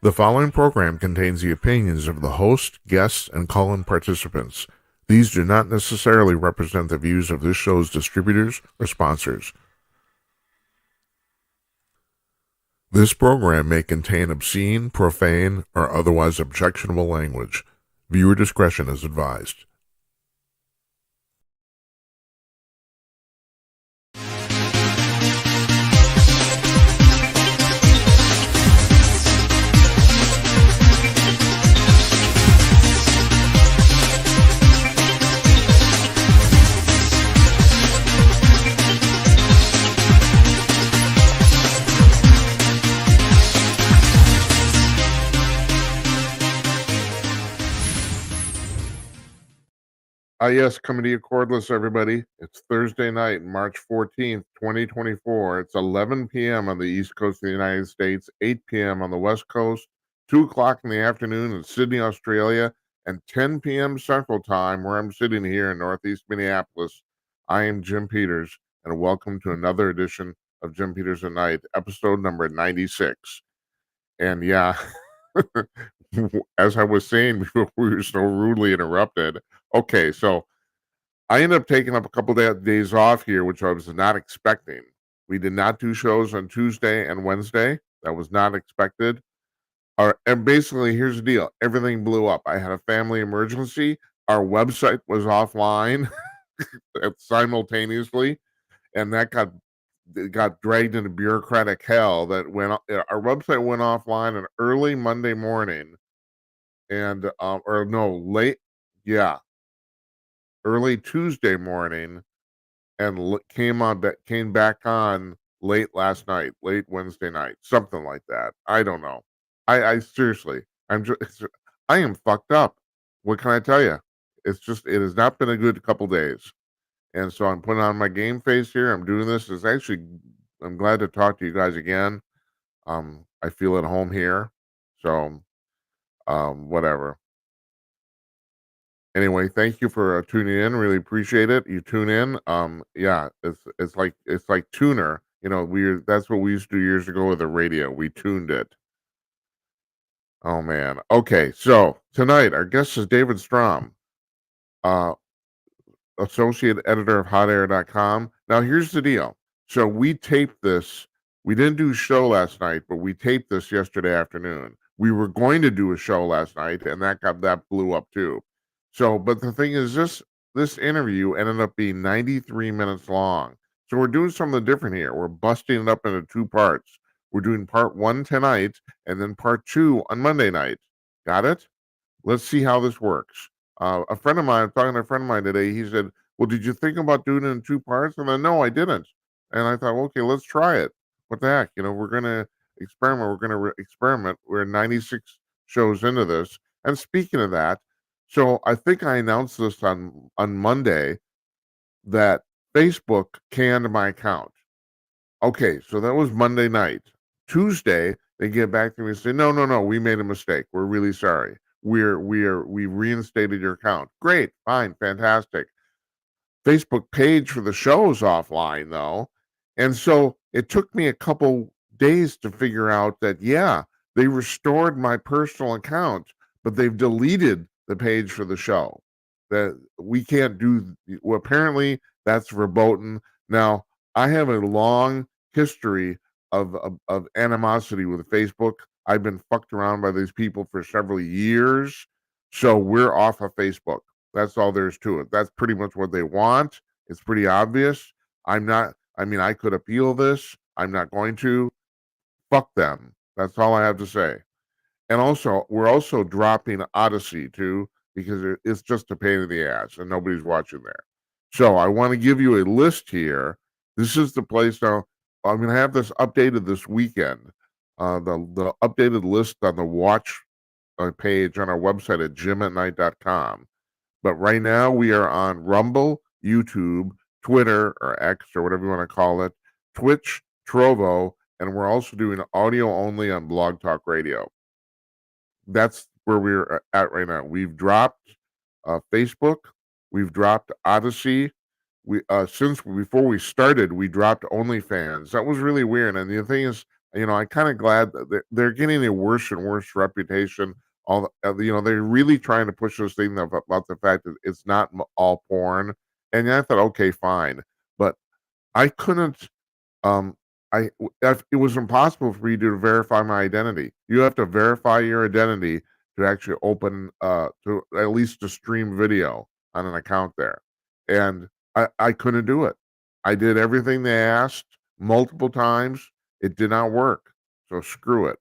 The following program contains the opinions of the host, guests, and call-in participants. These do not necessarily represent the views of this show's distributors or sponsors. This program may contain obscene, profane, or otherwise objectionable language. Viewer discretion is advised. Yes, coming to you cordless, everybody. It's Thursday night, March 14th, 2024. It's 11 p.m. on the East Coast of the United States, 8 p.m. on the West Coast, 2 o'clock in the afternoon in Sydney, Australia, and 10 p.m. Central Time, where I'm sitting here in Northeast Minneapolis. I am Jim Peters, and welcome to another edition of Jim Peters at Night, episode number 96. And yeah, as I was saying before we were so rudely interrupted, okay, so I ended up taking up a couple days off here, which I was not expecting. We did not do shows on Tuesday and Wednesday. That was not expected. And basically, here's the deal. Everything blew up. I had a family emergency. Our website was offline simultaneously, and that got dragged into bureaucratic hell. That when our website went offline an early Monday morning, and or no, late, yeah, early Tuesday morning, and came back on late last night, late Wednesday night, something like that. I don't know. I seriously, I am fucked up. What can I tell you? It has not been a good couple days, and so I'm putting on my game face here. I'm doing this. I'm glad to talk to you guys again. I feel at home here, so whatever. Anyway, thank you for tuning in. Really appreciate it. You tune in. Yeah, it's like tuner. You know, that's what we used to do years ago with the radio. We tuned it. Oh man. Okay, so tonight our guest is David Strom, uh, associate editor of HotAir.com. Now here's the deal. So we taped this. We didn't do a show last night, but we taped this yesterday afternoon. We were going to do a show last night, and that blew up too. So, but the thing is, this interview ended up being 93 minutes long. So we're doing something different here. We're busting it up into two parts. We're doing part one tonight, and then part two on Monday night. Got it? Let's see how this works. A friend of mine, I'm talking to a friend of mine today, he said, well, did you think about doing it in two parts? And then, no, I didn't. And I thought, well, okay, let's try it. What the heck? You know, we're going to experiment. We're going to experiment. We're 96 shows into this. And speaking of that, so I think I announced this on Monday that Facebook canned my account. Okay, so that was Monday night. Tuesday, they get back to me and say, no, we made a mistake. We're really sorry. We reinstated your account. Great, fine, fantastic. Facebook page for the show is offline though. And so it took me a couple days to figure out that, yeah, they restored my personal account, but they've deleted the page for the show. That we can't do, well, apparently that's verboten. Now, I have a long history of animosity with Facebook. I've been fucked around by these people for several years. So we're off of Facebook. That's all there's to it. That's pretty much what they want. It's pretty obvious. I could appeal this. I'm not going to. Fuck them. That's all I have to say. And also, we're also dropping Odyssey too, because it's just a pain in the ass and nobody's watching there. So I want to give you a list here. This is the place now. I'm going to have this updated this weekend. The updated list on the watch page on our website at jimatnight.com. But right now we are on Rumble, YouTube, Twitter, or X, or whatever you want to call it, Twitch, Trovo, and we're also doing audio only on Blog Talk Radio. That's where we're at right now. We've dropped Facebook. We've dropped Odyssey. Since before we started, we dropped OnlyFans. That was really weird. And the thing is, I'm kinda glad that they're getting a worse and worse reputation. They're really trying to push this thing about the fact that it's not all porn, and I thought, "Okay, fine." But I couldn't, um, if it was impossible for me to verify my identity. You have to verify your identity to actually open, to at least to stream video on an account there, and I couldn't do it. I did everything they asked multiple times. It did not work, so screw it.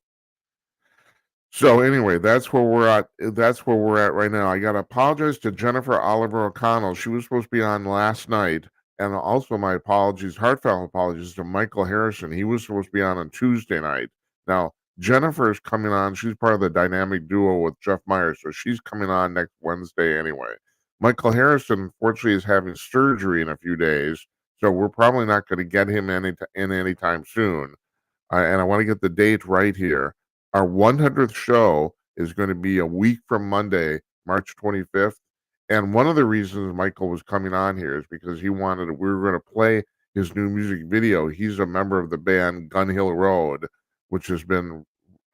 So anyway, that's where we're at right now. I gotta apologize to Jennifer Oliver O'Connell. She was supposed to be on last night, and also my apologies, heartfelt apologies to Michael Harrison. He was supposed to be on Tuesday night. Now, Jennifer is coming on. She's part of the dynamic duo with Jeff Myers, so she's coming on next Wednesday anyway. Michael Harrison, unfortunately, is having surgery in a few days, so we're probably not gonna get him anytime soon. And I want to get the date right here. Our 100th show is going to be a week from Monday, March 25th. And one of the reasons Michael was coming on here is because we were going to play his new music video. He's a member of the band Gun Hill Road, which has been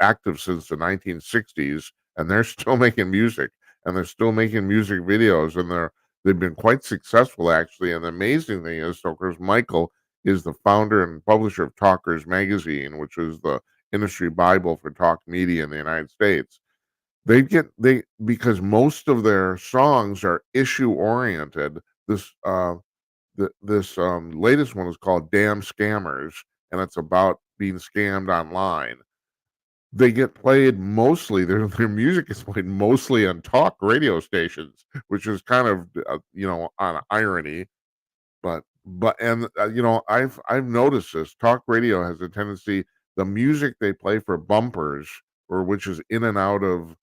active since the 1960s, and they're still making music, and they're still making music videos, and they've been quite successful actually. And the amazing thing is, so of course, Michael is the founder and publisher of Talkers Magazine, which is the industry bible for talk media in the United States. They because most of their songs are issue oriented. This latest one is called "Damn Scammers," and it's about being scammed online. They get played mostly. Their music is played mostly on talk radio stations, which is kind of on irony. I've noticed this. Talk radio has a tendency the music they play for bumpers or which is in and out of,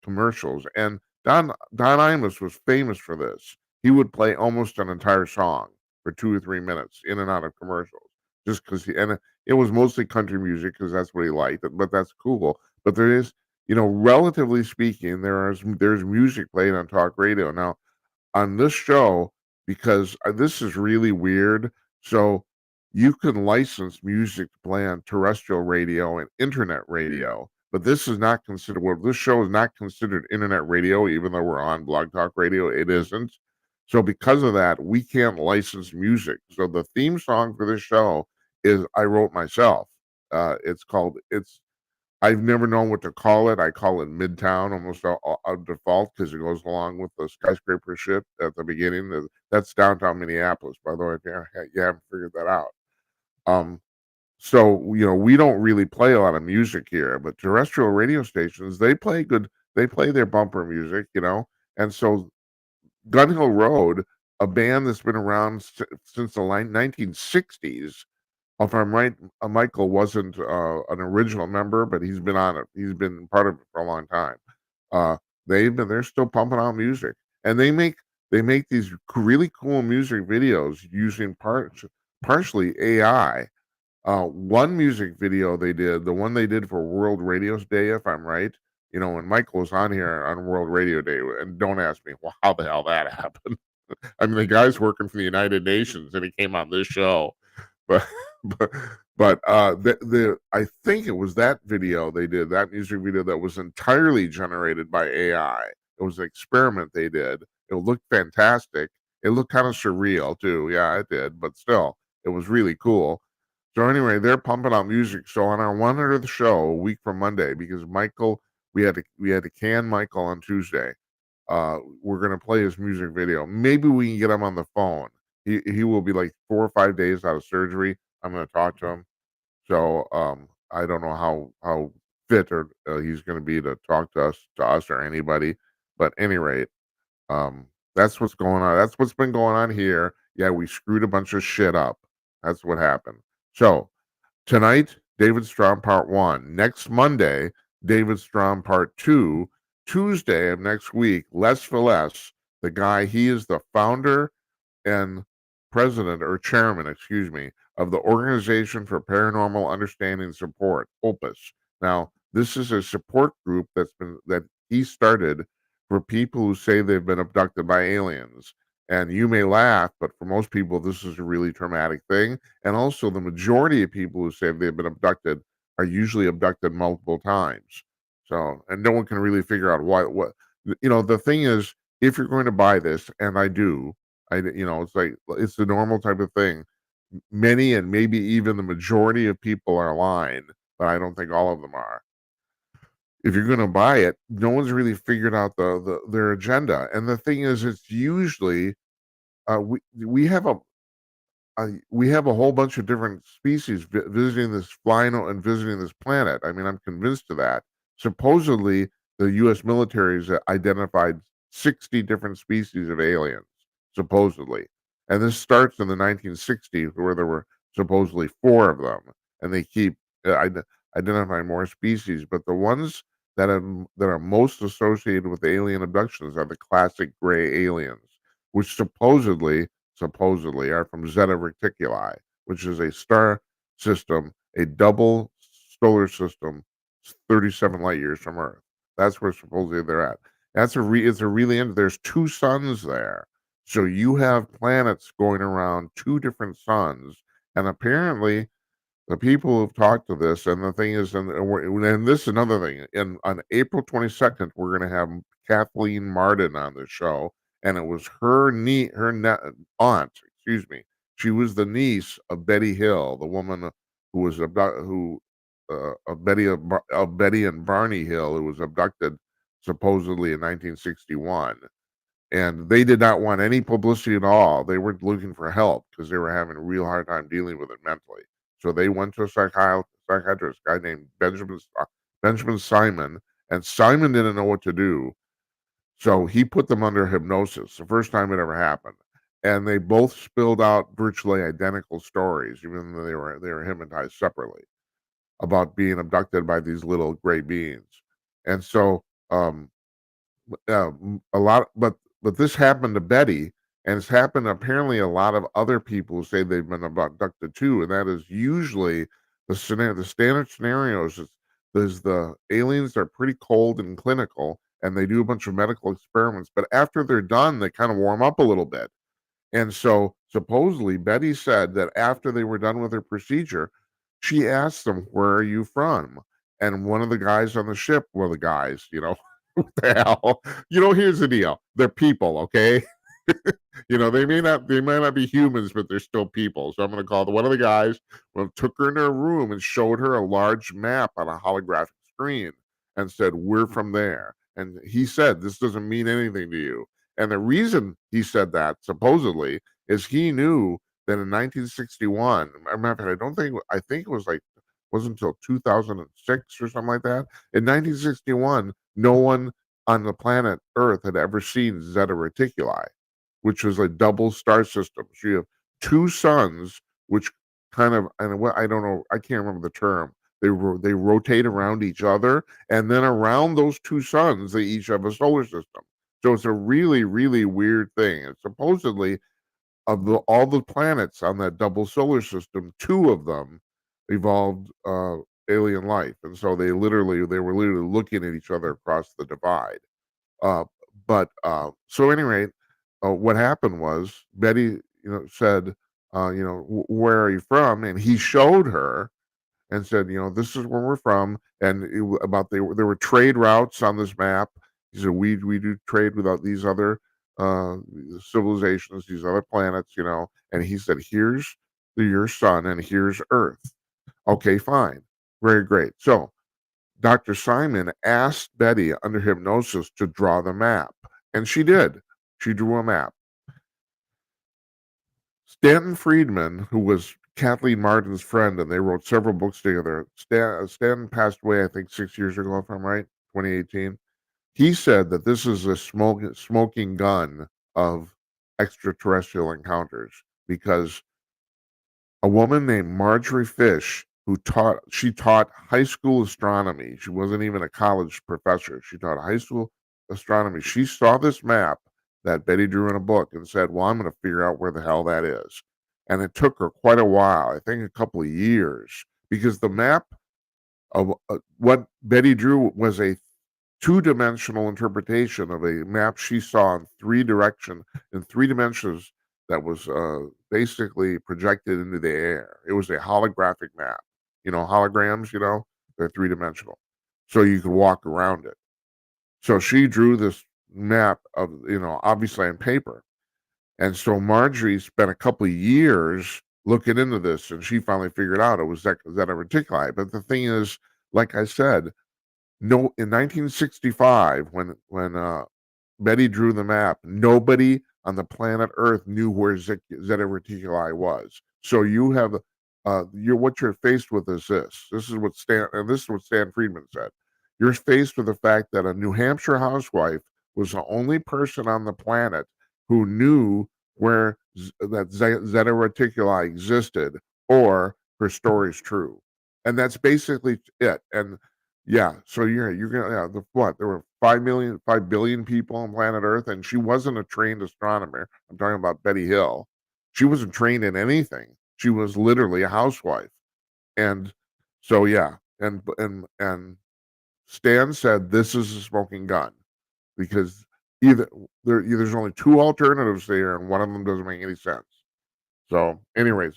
commercials, and Don Imus was famous for this. He would play almost an entire song for 2 or 3 minutes in and out of commercials just 'cause it was mostly country music because that's what he liked, but that's cool. But there is relatively speaking, there's music played on talk radio. Now on this show because this is really weird. So you can license music to play on terrestrial radio and internet radio, but this show is not considered internet radio, even though we're on Blog Talk Radio. It isn't. So because of that, we can't license music. So the theme song for this show is I wrote myself. It's I've never known what to call it. I call it Midtown almost a default because it goes along with the skyscraper shit at the beginning. That's downtown Minneapolis, by the way, if you haven't figured that out. Um, so we don't really play a lot of music here, but terrestrial radio stations, they play their bumper music. And so Gun Hill Road, a band that's been around since the 1960s, if I'm right, Michael wasn't, an original member, but he's been on it. He's been part of it for a long time. Uh, they're still pumping out music, and they make these really cool music videos using partially AI. One music video they did, the one they did for World Radio Day, if I'm right, when Michael was on here on World Radio Day, and don't ask me, well, how the hell that happened. I mean, the guy's working for the United Nations, and he came on this show. But but the I think it was that video they did, that music video that was entirely generated by AI. It was an experiment they did. It looked fantastic. It looked kind of surreal too. Yeah, it did, but still, it was really cool. So anyway, they're pumping out music. So on our 100th show, a week from Monday, because we had to can Michael on Tuesday. We're gonna play his music video. Maybe we can get him on the phone. He will be like 4 or 5 days out of surgery. I'm gonna talk to him. So, I don't know how fit or he's gonna be to talk to us or anybody. But any rate, that's what's going on. That's what's been going on here. Yeah, we screwed a bunch of shit up. That's what happened. So tonight, David Strom Part 1. Next Monday, David Strom Part 2. Tuesday of next week, Les Velez, he is the founder and president or chairman, excuse me, of the Organization for Paranormal Understanding Support, OPUS. Now, this is a support group that he started for people who say they've been abducted by aliens. And you may laugh, but for most people, this is a really traumatic thing. And also, the majority of people who say they've been abducted are usually abducted multiple times. So, and no one can really figure out why. The thing is, if you're going to buy this, and I do, it's like it's the normal type of thing. Many and maybe even the majority of people are lying, but I don't think all of them are. If you're gonna buy it, no one's really figured out their agenda. And the thing is, it's usually we have a whole bunch of different species visiting this flying and visiting this planet. I mean, I'm convinced of that. Supposedly, the U.S. military has identified 60 different species of aliens, supposedly. And this starts in the 1960s, where there were supposedly four of them, and they keep identifying more species. But the ones that are most associated with alien abductions are the classic gray aliens, which supposedly are from Zeta Reticuli, which is a star system, a double solar system, 37 light years from Earth. That's where supposedly they're at. It's a really there's two suns there. So you have planets going around two different suns, and apparently the people who've talked to this, and the thing is, and this is another thing. On April 22nd, we're going to have Kathleen Martin on the show, and it was aunt. Excuse me. She was the niece of Betty Hill, the woman who was of Betty and Barney Hill, who was abducted supposedly in 1961. And they did not want any publicity at all. They were looking for help because they were having a real hard time dealing with it mentally. So they went to a psychiatrist, a guy named Benjamin Simon, and Simon didn't know what to do. So he put them under hypnosis, the first time it ever happened. And they both spilled out virtually identical stories, even though they were hypnotized separately, about being abducted by these little gray beings. And so a lot, but this happened to Betty, and it's happened to apparently a lot of other people who say they've been abducted too, and that is usually the standard scenarios is the aliens are pretty cold and clinical, and they do a bunch of medical experiments, but after they're done, they kind of warm up a little bit. And so supposedly Betty said that after they were done with her procedure, she asked them, "Where are you from?" And one of the guys on the ship, well, the guys, what the hell? Here's the deal. They're people, okay? They might not be humans, but they're still people. So I'm gonna call one of the guys, well, took her into a room and showed her a large map on a holographic screen and said, "We're from there." And he said, "This doesn't mean anything to you." And the reason he said that, supposedly, is he knew that in 1961, matter of fact, I think it wasn't until 2006 or something like that. In 1961, no one on the planet Earth had ever seen Zeta Reticuli, which was a double star system. So you have two suns, which kind of, and what I don't know, I can't remember the term. They rotate around each other, and then around those two suns, they each have a solar system. So it's a really, really weird thing. And supposedly, all the planets on that double solar system, two of them evolved alien life, and so they were literally looking at each other across the divide. Uh, so anyway, what happened was Betty, said, where are you from? And he showed her and said, this is where we're from. And there were trade routes on this map. He said, we do trade without these other uh, civilizations, these other planets, And he said, here's your sun and here's Earth. Okay, fine, very great. So Dr. Simon asked Betty under hypnosis to draw the map, and she did. She drew a map. Stanton Friedman, who was Kathleen Martin's friend, and they wrote several books together. Stanton passed away, I think, 6 years ago, if I'm right, 2018. He said that this is a smoking gun of extraterrestrial encounters because a woman named Marjorie Fish, she taught high school astronomy. She wasn't even a college professor. She taught high school astronomy. She saw this map that Betty drew in a book and said, "Well, I'm going to figure out where the hell that is." And it took her quite a while, I think a couple of years, because the map of what Betty drew was a two-dimensional interpretation of a map she saw in three dimensions that was basically projected into the air. It was a holographic map. Holograms, they're three-dimensional. So you could walk around it. So she drew this map of, obviously on paper. And so Marjorie spent a couple of years looking into this, and she finally figured out it was Zeta Reticuli. But the thing is, like I said, no, in 1965, when Betty drew the map, nobody on the planet Earth knew where Zeta Reticuli was. So you have, what you're faced with is this. This is what Stan Friedman said. You're faced with the fact that a New Hampshire housewife was the only person on the planet who knew where Zeta Reticuli existed, or her story's true, and that's basically it. And yeah, so you're gonna there were 5 billion people on planet Earth, and she wasn't a trained astronomer. I'm talking about Betty Hill. She wasn't trained in anything. She was literally a housewife. And so yeah, and Stan said this is a smoking gun, because there's only two alternatives there, and one of them doesn't make any sense. So anyway,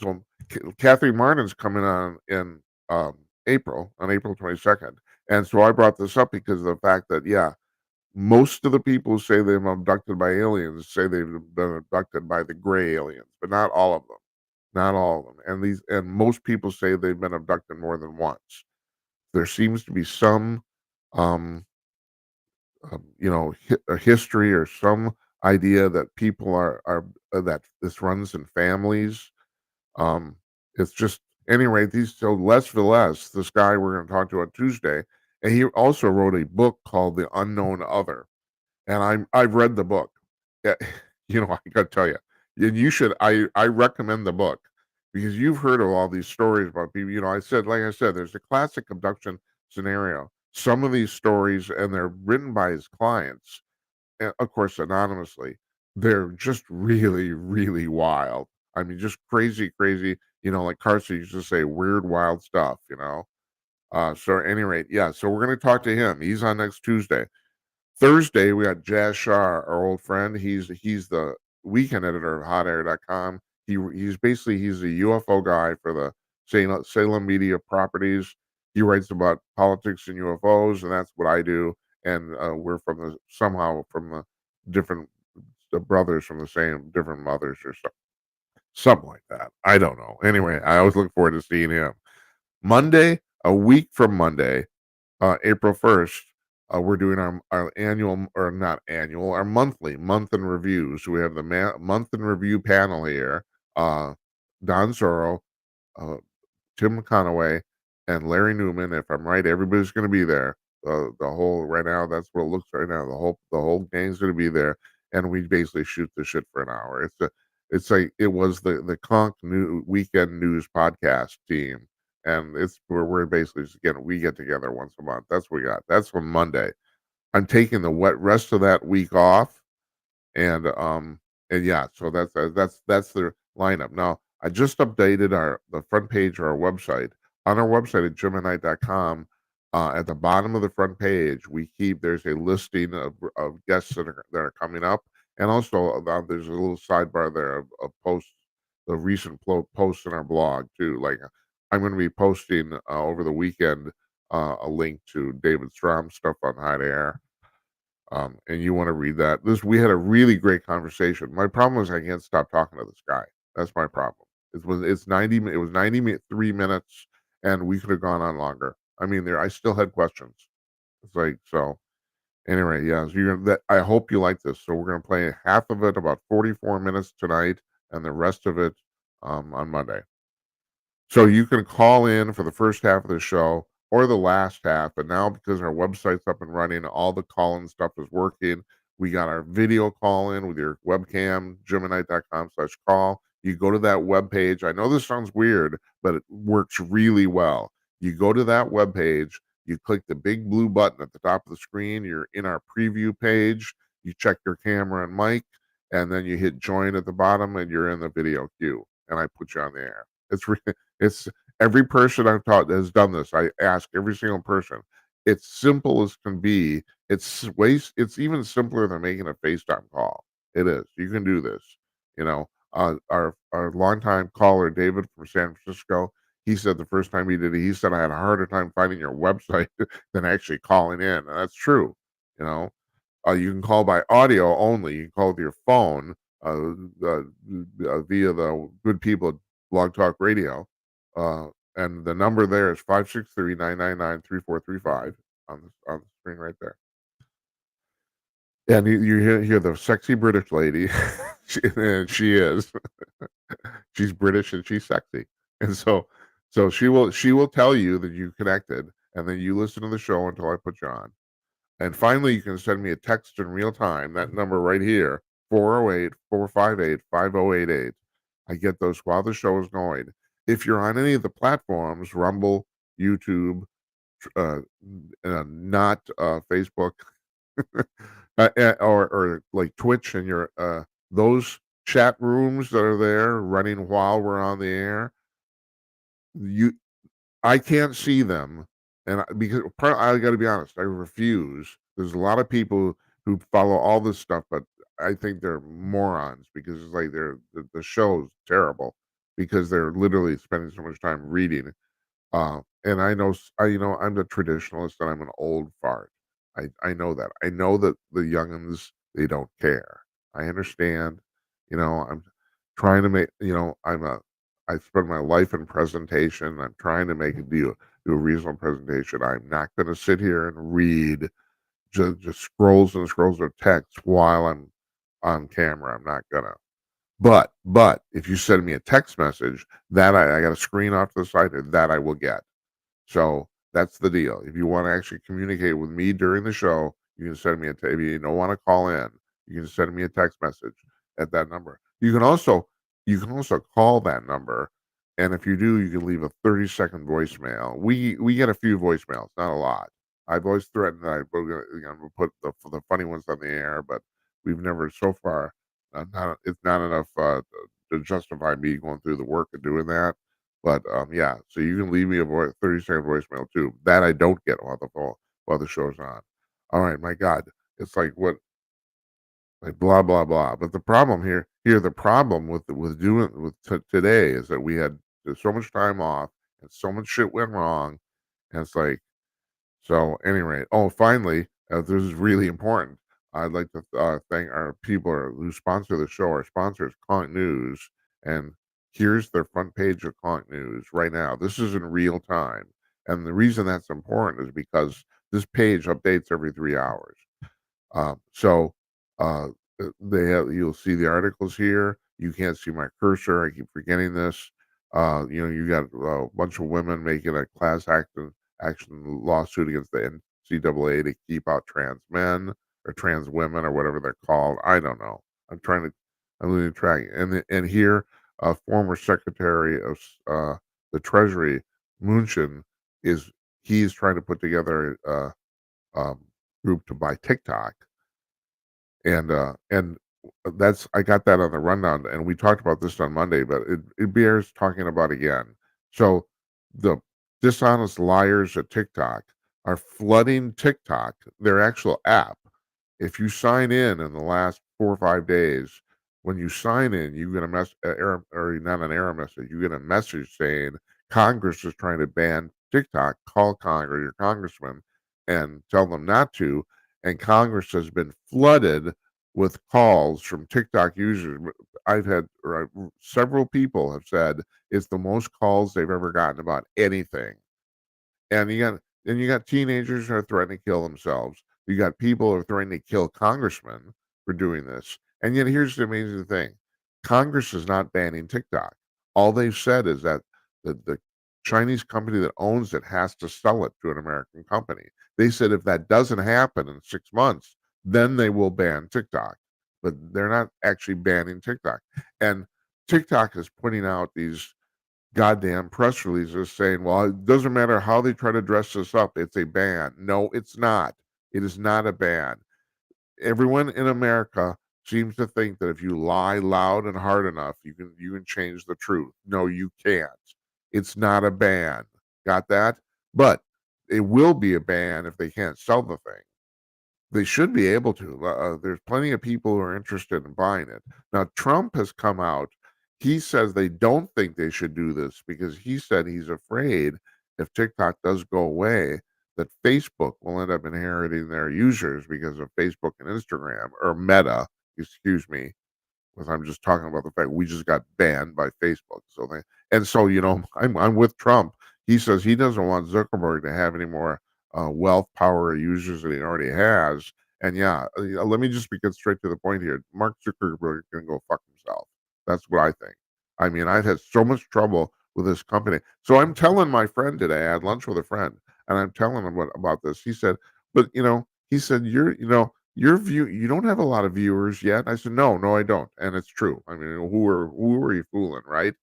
Kathleen Martin's coming on in um, on April 22nd. And so I brought this up because of the fact that, yeah, most of the people who say they've been abducted by aliens say they've been abducted by the gray aliens, but not all of them. Not all of them. And most people say they've been abducted more than once. There seems to be some, um, a history or some idea that people are that this runs in families. Um, it's just anyway. Les Velez, this guy we're going to talk to on Tuesday, and he also wrote a book called The Unknown Other, and I've read the book. Yeah, I got to tell you, and you should. I recommend the book because you've heard of all these stories about people. Like I said, there's a classic abduction scenario. Some of these stories, and they're written by his clients, of course, anonymously, they're just really, really wild. I mean, just crazy, crazy. Like Carson used to say, weird, wild stuff. So at any rate, yeah. So we're going to talk to him. He's on next Tuesday. Thursday, we got Jazz Shah, our old friend. He's the weekend editor of HotAir.com. He's a UFO guy for the Salem Media Properties. He writes about politics and UFOs, and that's what I do. And we're somehow from the different brothers from the same different mothers or something like that. I don't know. Anyway, I always look forward to seeing him. Monday, a week from Monday, April 1st, we're doing our annual, or not annual, our month in review. So we have the month in review panel here. Don Zorro, Tim Conaway, and Larry Newman. If I'm right, everybody's going to be there. Right now, that's what it looks right now. The whole gang's going to be there, and we basically shoot the shit for an hour. It's like it was the Conk Weekend News podcast team, and it's where we're basically we get together once a month. That's what we got. That's from Monday. I'm taking the rest of that week off, and yeah, so that's the lineup. Now I just updated the front page of our website. On our website at jimandknight.com, at the bottom of the front page, there's a listing of guests that are coming up, and also there's a little sidebar there of posts, the recent posts in our blog too. Like I'm going to be posting over the weekend a link to David Strom stuff on Hot Air. And you want to read that. We had a really great conversation. My problem is I can't stop talking to this guy. That's my problem. It was 93 minutes, and we could have gone on longer. I mean, I still had questions. It's like, so anyway, yeah. So I hope you like this. So we're gonna play half of it, about 44 minutes tonight, and the rest of it on Monday. So you can call in for the first half of the show or the last half. But now, because our website's up and running, all the call-in stuff is working. We got our video call-in with your webcam, jimandknight.com/call. You go to that web page. I know this sounds weird, but it works really well. You go to that web page, you click the big blue button at the top of the screen. You're in our preview page. You check your camera and mic, and then you hit join at the bottom, and you're in the video queue. And I put you on the air. It's every person I've taught has done this. I ask every single person, It's simple as can be. It's even simpler than making a FaceTime call. It is. You can do this. You know, our longtime caller, David from San Francisco, he said the first time he did it, he said, "I had a harder time finding your website than actually calling in." And that's true. You know, you can call by audio only. You can call with your phone uh, uh, via the good people at Blog Talk Radio. Uh, and the number there is 563-999-3435 on the screen right there. And you hear the sexy British lady. And she is. She's British and she's sexy. And so she will tell you that you connected, and then you listen to the show until I put you on. And finally, you can send me a text in real time, that number right here, 408-458-5088. I get those while the show is going. If you're on any of the platforms, Rumble, YouTube, uh, not Facebook, or like Twitch, and your those chat rooms that are there running while we're on the air, you I can't see them, and because I got to be honest, I refuse. There's a lot of people who follow all this stuff, but I think they're morons because it's like the show's terrible because they're literally spending so much time reading. And I know, I'm the traditionalist and I'm an old fart. I know that. I know that the youngins, they don't care. I understand. I'm trying to make, I spend my life in presentation. I'm trying to make a deal, do a reasonable presentation. I'm not going to sit here and read just scrolls and scrolls of text while I'm on camera. I'm not gonna. But if you send me a text message, that I got a screen off to the side, that I will get. So that's the deal. If you want to actually communicate with me during the show, you can send me if you don't want to call in, you can send me a text message at that number. You can also call that number, and if you do, you can leave a 30-second voicemail. We get a few voicemails, not a lot. I've always threatened that I'm gonna put the funny ones on the air, but we've never so far. Not It's not enough to justify me going through the work of doing that. But yeah, so you can leave me a 30-second voicemail too. That I don't get while the show's on. All right, my God, it's like what, like blah blah blah. But the problem the problem with doing with today is that we had so much time off and so much shit went wrong, and it's like, so anyway, oh, finally, this is really important. I'd like to thank our people who sponsor the show. Our sponsors, Conch News, and here's their front page of Conch News right now. This is in real time, and the reason that's important is because this page updates every 3 hours. So uh, you'll see the articles here. You can't see my cursor. I keep forgetting this. You got a bunch of women making a action lawsuit against the NCAA to keep out trans men or trans women or whatever they're called. I don't know. I'm losing track. And here, former Secretary of the Treasury, Mnuchin, is he's trying to put together a group to buy TikTok, and that's I got that on the rundown, and we talked about this on Monday, but it bears talking about again. So the dishonest liars at TikTok are flooding TikTok, their actual app. If you sign in the last 4 or 5 days, when you sign in, you get a error, or not an error message. You get a message saying Congress is trying to ban TikTok. Call Congress, your congressman, and tell them not to. And Congress has been flooded with calls from TikTok users. I've had several people have said it's the most calls they've ever gotten about anything. And you got teenagers who are threatening to kill themselves. You got people who are threatening to kill congressmen for doing this. And yet here's the amazing thing. Congress is not banning TikTok. All they've said is that the Chinese company that owns it has to sell it to an American company. They said if that doesn't happen in 6 months, then they will ban TikTok. But they're not actually banning TikTok. And TikTok is putting out these goddamn press releases saying, well, it doesn't matter how they try to dress this up, it's a ban. No, it's not. It is not a ban. Everyone in America seems to think that if you lie loud and hard enough, you can change the truth. No, you can't. It's not a ban. Got that? But it will be a ban if they can't sell the thing. They should be able to. There's plenty of people who are interested in buying it. Now, Trump has come out. He says they don't think they should do this because he said he's afraid if TikTok does go away, that Facebook will end up inheriting their users because of Facebook and Instagram or Meta, excuse me, because I'm just talking about the fact we just got banned by Facebook. So they and so I'm with Trump. He says he doesn't want Zuckerberg to have any more wealth, power, or users that he already has. And yeah, let me just get straight to the point here. Mark Zuckerberg can go fuck himself. That's what I think. I mean, I've had so much trouble with this company. So I'm telling my friend today. I had lunch with a friend, and I'm telling him about this. He said, "But he said your view, you don't have a lot of viewers yet." I said, no, I don't. And it's true. I mean, who are you fooling, right?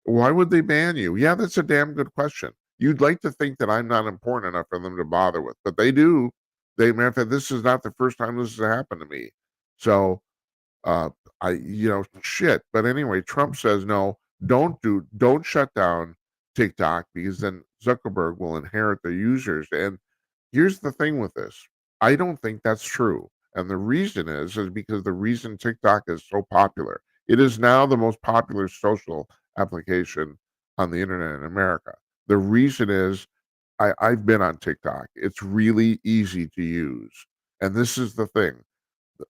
Why would they ban you? Yeah, that's a damn good question. You'd like to think that I'm not important enough for them to bother with, but they do. Matter of fact, this is not the first time this has happened to me. So uh, shit. But anyway, Trump says no, don't shut down TikTok because then Zuckerberg will inherit the users. And here's the thing with this. I don't think that's true. And the reason is because the reason TikTok is so popular. It is now the most popular social application on the internet in America. The reason is I've been on TikTok. It's really easy to use. And this is the thing.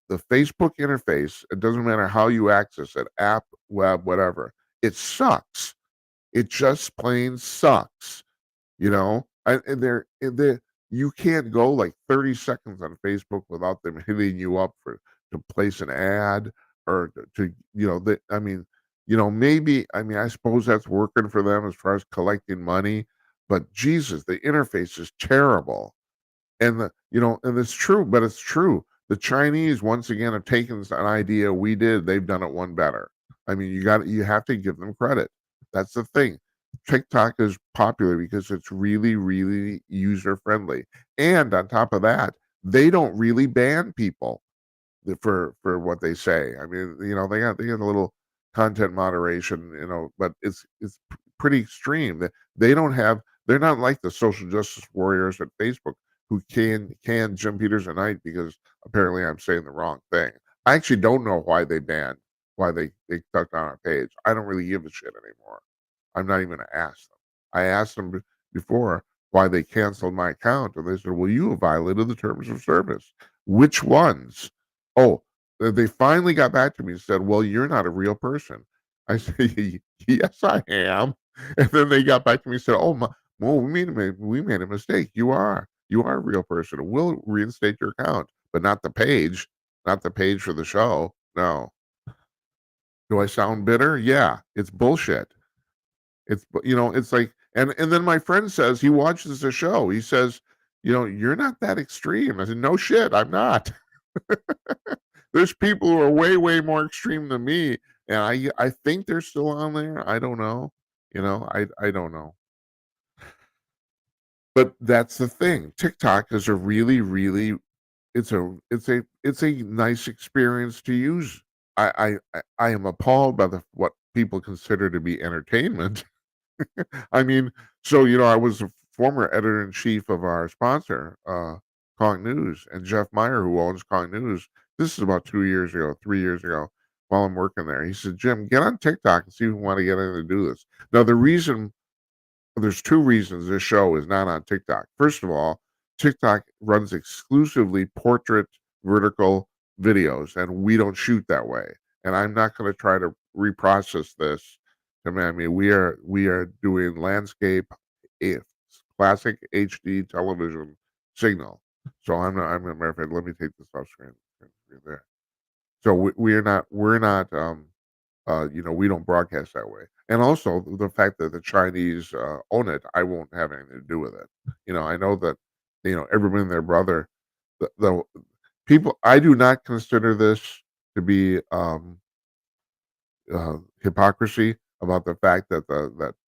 The Facebook interface, it doesn't matter how you access it, app, web, whatever, it sucks. It just plain sucks, and you can't go like 30 seconds on Facebook without them hitting you up to place an ad or I mean, maybe, I mean, I suppose that's working for them as far as collecting money, but Jesus, the interface is terrible. And it's true, but it's true. The Chinese once again have taken an idea we did. They've done it one better. I mean, you have to give them credit. That's the thing. TikTok is popular because it's really, really user friendly. And on top of that, they don't really ban people for what they say. I mean, they got a little content moderation, but it's pretty extreme. They don't have they're not like the social justice warriors at Facebook who can Jim Peters at night because apparently I'm saying the wrong thing. I actually don't know why they took down our page. I don't really give a shit anymore. I'm not even gonna ask them. I asked them before why they canceled my account, and they said, "Well, you have violated the terms of service." Which ones? Oh, they finally got back to me and said, "Well, you're not a real person." I said, "Yes, I am." And then they got back to me and said, "Oh, well, we made a mistake. You are a real person. We'll reinstate your account, but not the page for the show. No." Do I sound bitter? Yeah, it's bullshit. It's like, and then my friend says he watches the show. He says, "You're not that extreme." I said, "No shit, I'm not." There's people who are way, way more extreme than me, and I think they're still on there. I don't know. I don't know. But that's the thing. TikTok is a really, really it's a nice experience to use. I am appalled by what people consider to be entertainment. I mean, so I was a former editor in chief of our sponsor, Kong News, and Jeff Meyer, who owns Kong News. This is about 2 years ago, 3 years ago, while I'm working there. He said, "Jim, get on TikTok and see if you want to get in and do this." Now, there's two reasons this show is not on TikTok. First of all, TikTok runs exclusively portrait vertical videos, and we don't shoot that way. And I'm not going to try to reprocess this. I mean, we are doing landscape, eh, classic HD television signal. So I'm a matter of fact. Let me take this off screen there. So we're not we don't broadcast that way. And also the fact that the Chinese own it, I won't have anything to do with it. I know that everybody and their brother, the people. I do not consider this to be hypocrisy about the fact that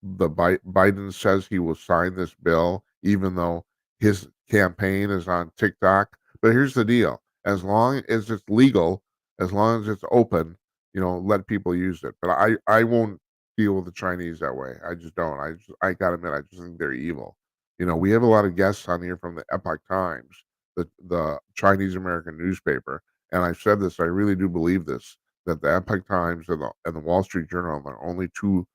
Biden says he will sign this bill, even though his campaign is on TikTok. But here's the deal: as long as it's legal, as long as it's open, let people use it. But I won't deal with the Chinese that way. I just don't. I gotta admit, I just think they're evil. We have a lot of guests on here from the Epoch Times, the Chinese American newspaper, and I've said this, I really do believe this, that the Epoch Times and the Wall Street Journal are the only two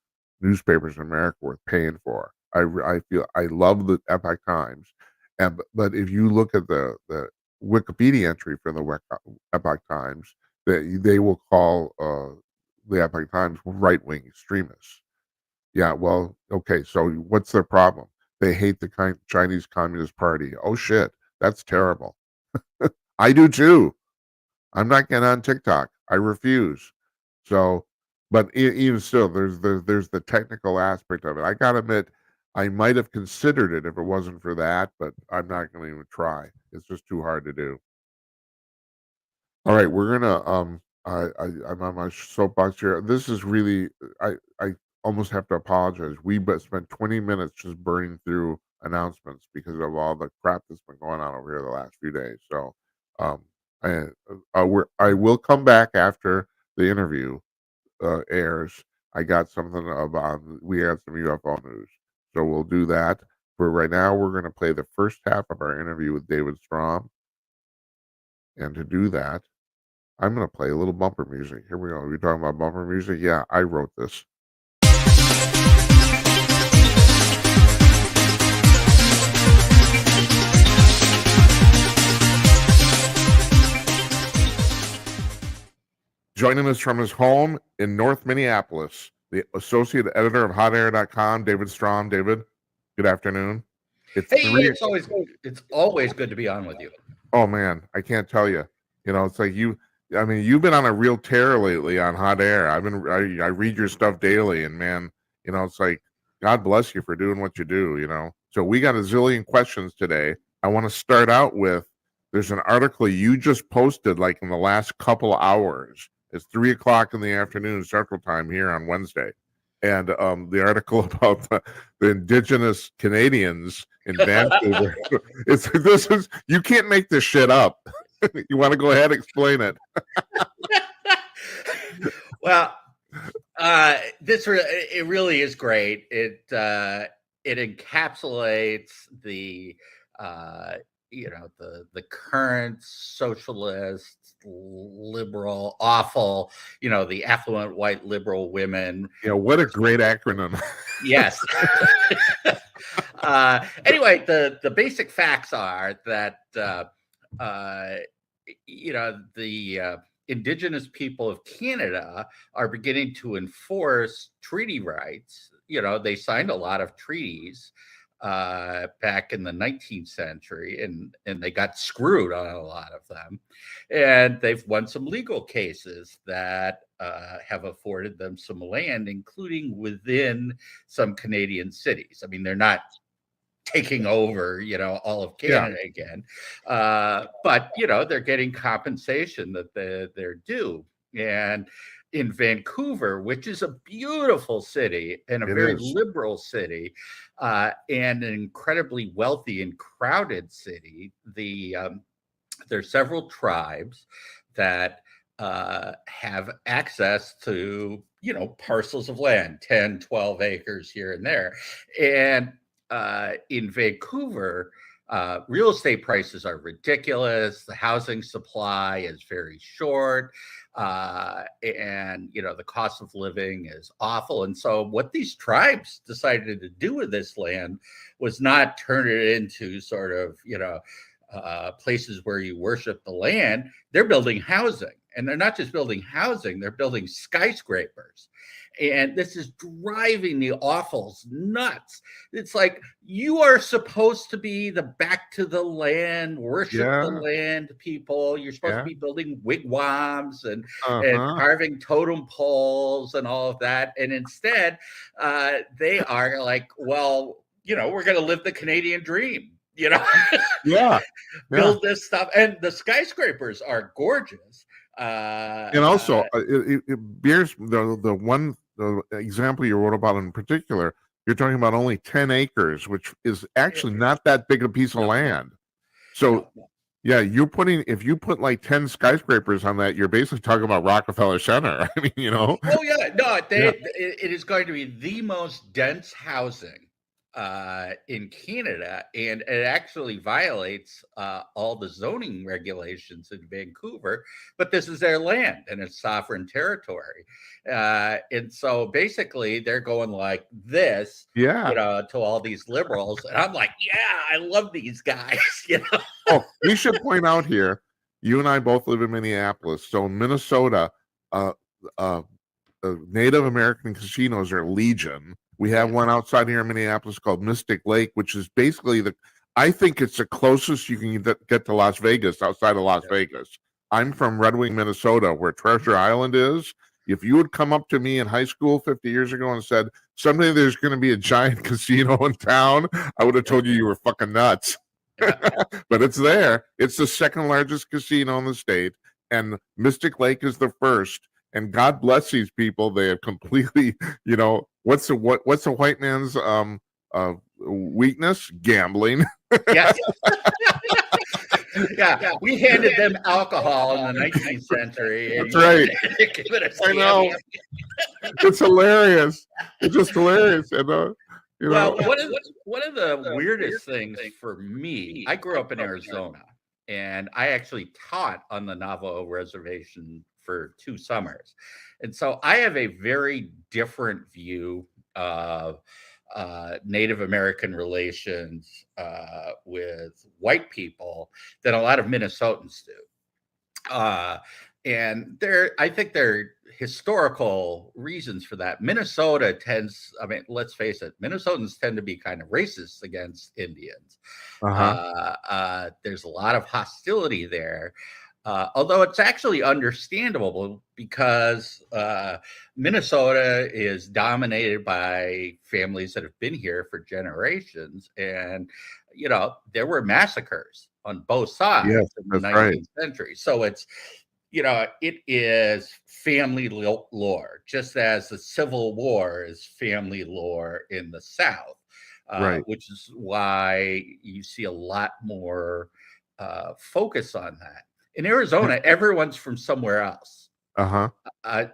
newspapers in America worth paying for. I feel I love the Epoch Times, but if you look at the Wikipedia entry for the Epoch Times, they will call the Epoch Times right-wing extremists. Yeah, well, okay, so what's their problem? They hate the Chinese Communist Party. Oh shit, that's terrible. I do too. I'm not getting on TikTok. I refuse. So, but even still, there's the technical aspect of it. I gotta admit, I might have considered it if it wasn't for that, but I'm not going to even try. It's just too hard to do. All right, we're gonna I'm on my soapbox here. This is really I almost have to apologize. We but spent 20 minutes just burning through announcements because of all the crap that's been going on over here the last few days. So um I I will come back after the interview airs. I got something about we had some UFO news. So we'll do that. For right now, we're gonna play the first half of our interview with David Strom. And to do that, I'm gonna play a little bumper music. Here we go. Are we talking about bumper music? Yeah, I wrote this. Joining us from his home in North Minneapolis, the associate editor of HotAir.com, David Strom. David, good afternoon. It's always good to be on with you. Oh man, I can't tell you. It's like I mean, you've been on a real tear lately on Hot Air. I read your stuff daily, and man, it's like God bless you for doing what you do. So we got a zillion questions today. I want to start out with there's an article you just posted like in the last couple hours. It's 3:00 in the afternoon Central Time here on Wednesday, and the article about the Indigenous Canadians in Vancouver. You can't make this shit up. You want to go ahead and explain it? Well, it really is great. It encapsulates the the current socialist, liberal, awful, the affluent white liberal women. What a great acronym. Yes. Anyway, the basic facts are that the Indigenous people of Canada are beginning to enforce treaty rights. They signed a lot of treaties back in the 19th century, and they got screwed on a lot of them. And they've won some legal cases that have afforded them some land, including within some Canadian cities. I mean, they're not taking over, all of Canada again. But, they're getting compensation that they're due. And in Vancouver, which is a beautiful city and a very liberal city, and an incredibly wealthy and crowded city, there's several tribes that have access to, parcels of land, 10, 12 acres here and there. And in Vancouver, real estate prices are ridiculous. The housing supply is very short. And, the cost of living is awful. And so what these tribes decided to do with this land was not turn it into sort of, places where you worship the land. They're building housing. And they're not just building housing, they're building skyscrapers. And this is driving the awfuls nuts. It's like, you are supposed to be the back to the land, worship the land people. You're supposed to be building wigwams and carving totem poles and all of that. And instead, they are like, well, we're going to live the Canadian dream. Build this stuff. And the skyscrapers are gorgeous. And also, it bears the example you wrote about in particular. You're talking about only 10 acres, which is actually not that big a piece of land. So, yeah, if you put like 10 skyscrapers on that, you're basically talking about Rockefeller Center. I mean, Oh yeah, no, it is going to be the most dense housing in Canada, and it actually violates all the zoning regulations in Vancouver. But this is their land and it's sovereign territory, and so basically they're going like this, Yeah. to all these liberals, and I'm like, yeah, I love these guys, Oh, we should point out here, you and I both live in Minneapolis. So in Minnesota, uh, uh, Native American casinos are legion. We have Yeah, one outside here in Minneapolis called Mystic Lake, which is basically I think it's the closest you can get to Las Vegas outside of Las yeah, Vegas. I'm from Red Wing, Minnesota, where Treasure Island is. If you would come up to me in high school 50 years ago and said, someday there's going to be a giant casino in town, I would have told you were fucking nuts. yeah. But it's there. It's the second largest casino in the state, and Mystic Lake is the first. And God bless these people. They have completely, what's the white man's weakness? Gambling. Yes. Yeah, we handed them alcohol in the 19th century, and That's right. give it a I know. It's hilarious. It's just hilarious. And Well, one of the weirdest things for me, I grew up in Arizona, and I actually taught on the Navajo reservation for 2 summers, and so I have a very different view of Native American relations with white people than a lot of Minnesotans do. And I think there are historical reasons for that. Minnesota tends, I mean, let's face it, Minnesotans tend to be kind of racist against Indians. uh-huh. There's a lot of hostility there. Although it's actually understandable because Minnesota is dominated by families that have been here for generations. And, there were massacres on both sides Yes, in the that's right. 19th century. So it is family lore, just as the Civil War is family lore in the South, Right. which is why you see a lot more focus on that. In Arizona, everyone's from somewhere else. Uh-huh.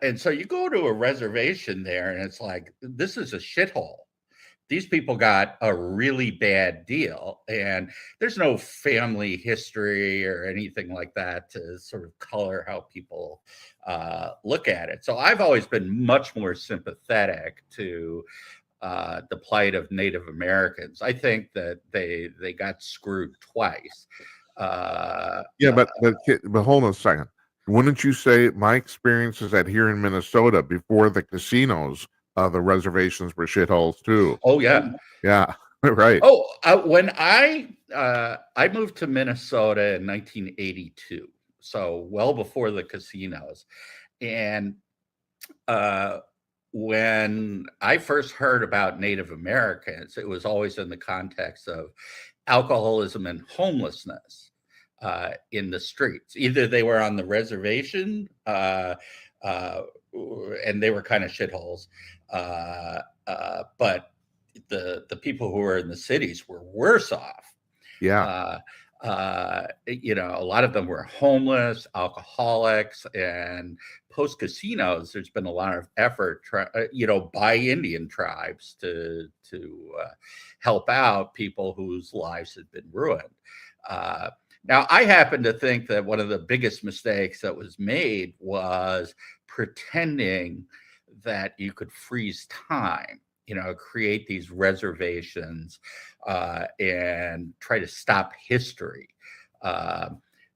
And so you go to a reservation there, and it's like, this is a shithole. These people got a really bad deal, and there's no family history or anything like that to sort of color how people look at it. So I've always been much more sympathetic to the plight of Native Americans. I think that they got screwed twice. Yeah, but hold on a second. Wouldn't you say my experience is that here in Minnesota, before the casinos, the reservations were shitholes too. Oh yeah. Yeah, right. Oh, when I moved to Minnesota in 1982, so well before the casinos, and when I first heard about Native Americans, it was always in the context of alcoholism and homelessness in the streets. Either they were on the reservation, uh, and they were kind of shitholes, but the people who were in the cities were worse off. Yeah. Uh, a lot of them were homeless, alcoholics, and post casinos. There's been a lot of effort, by Indian tribes to help out people whose lives had been ruined. Now, I happen to think that one of the biggest mistakes that was made was pretending that you could freeze time, create these reservations and try to stop history.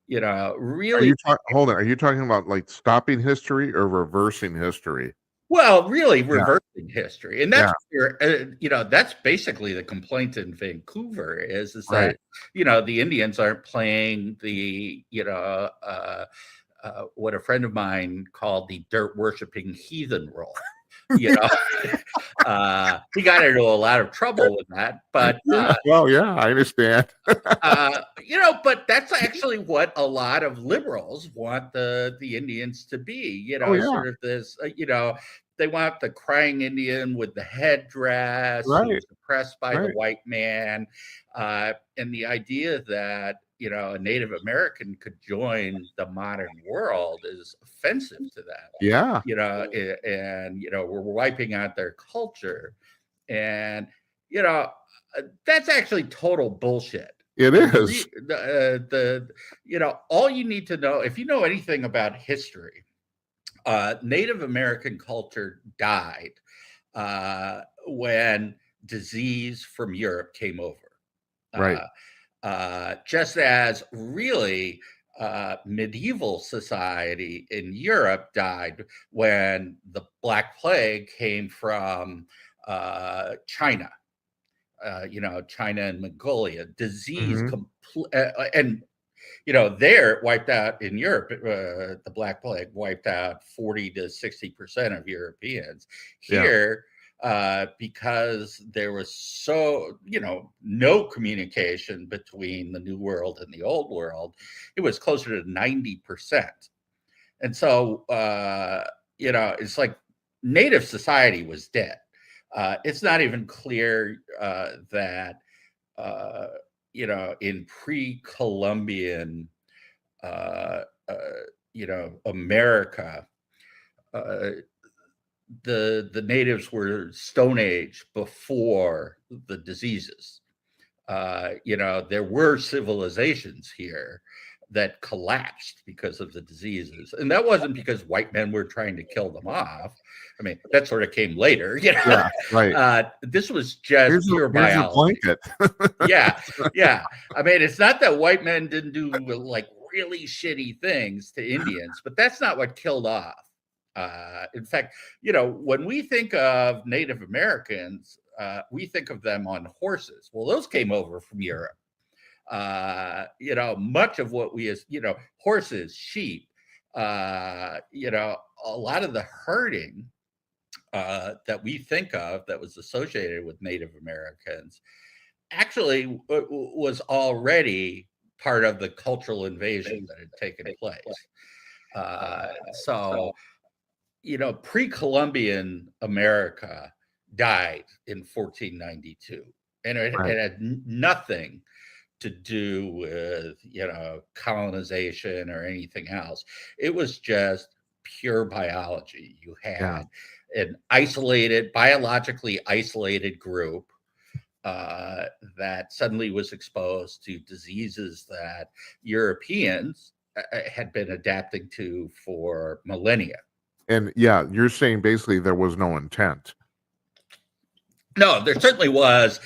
Really, Hold on. Are you talking about like stopping history or reversing history? well, really Yeah. reversing history, and Yeah. that's basically the complaint in Vancouver is Right. that the Indians aren't playing the what a friend of mine called the dirt worshiping heathen role. you know, he got into a lot of trouble with that, but Yeah. Well, yeah, I understand. but that's actually what a lot of liberals want the Indians to be. Oh, yeah. Sort of this. They want the crying Indian with the headdress Right. who's oppressed by the Right. white man, and the idea that a Native American could join the modern world is offensive to them. Yeah. And we're wiping out their culture, and you know, that's actually total bullshit. It is. All you need to know, if you know anything about history, Native American culture died when disease from Europe came over. Right. Just as really medieval society in Europe died when the Black Plague came from China. China and Mongolia, disease, Hmm. and there it wiped out in Europe. The Black Plague wiped out 40 to 60% of Europeans. Yeah. Here, because there was no communication between the New World and the Old World, it was closer to 90%. And so, it's like native society was dead. It's not even clear that uh, in pre-Columbian, uh, uh, America, uh, the natives were Stone Age before the diseases. There were civilizations here that collapsed because of the diseases, and that wasn't because white men were trying to kill them off. I mean, that sort of came later. Yeah. Right. This was just Here's pure your biology. blanket. Yeah, yeah. I mean, it's not that white men didn't do like really shitty things to Indians, but that's not what killed off. In fact, when we think of Native Americans, we think of them on horses. Well, those came over from Europe. Much of what we, as horses, sheep, a lot of the herding that we think of that was associated with Native Americans actually was already part of the cultural invasion that had taken place. So, pre-Columbian America died in 1492, and Right. it had nothing to do with colonization or anything else. It was just pure biology. You Yeah. had an biologically isolated group uh, that suddenly was exposed to diseases that Europeans had been adapting to for millennia. And yeah, you're saying basically there was no intent. No, there certainly was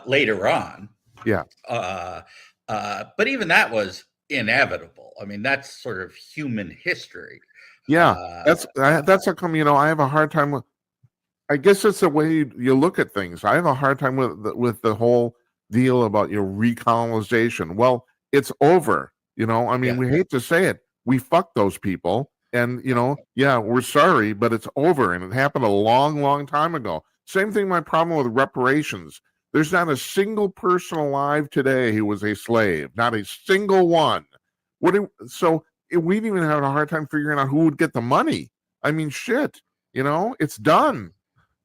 later on, Yeah. uh, but even that was inevitable. I mean, that's sort of human history. Yeah. Uh, That's how come, I have a hard time with, I guess it's the way you look at things. I have a hard time with the whole deal about recolonization. Well, it's over. I mean, yeah, we hate to say it. We fucked those people, and yeah, we're sorry, but it's over, and it happened a long, long time ago. Same thing. My problem with reparations. There's not a single person alive today who was a slave. Not a single one. We didn't even have a hard time figuring out who would get the money. I mean, shit. It's done.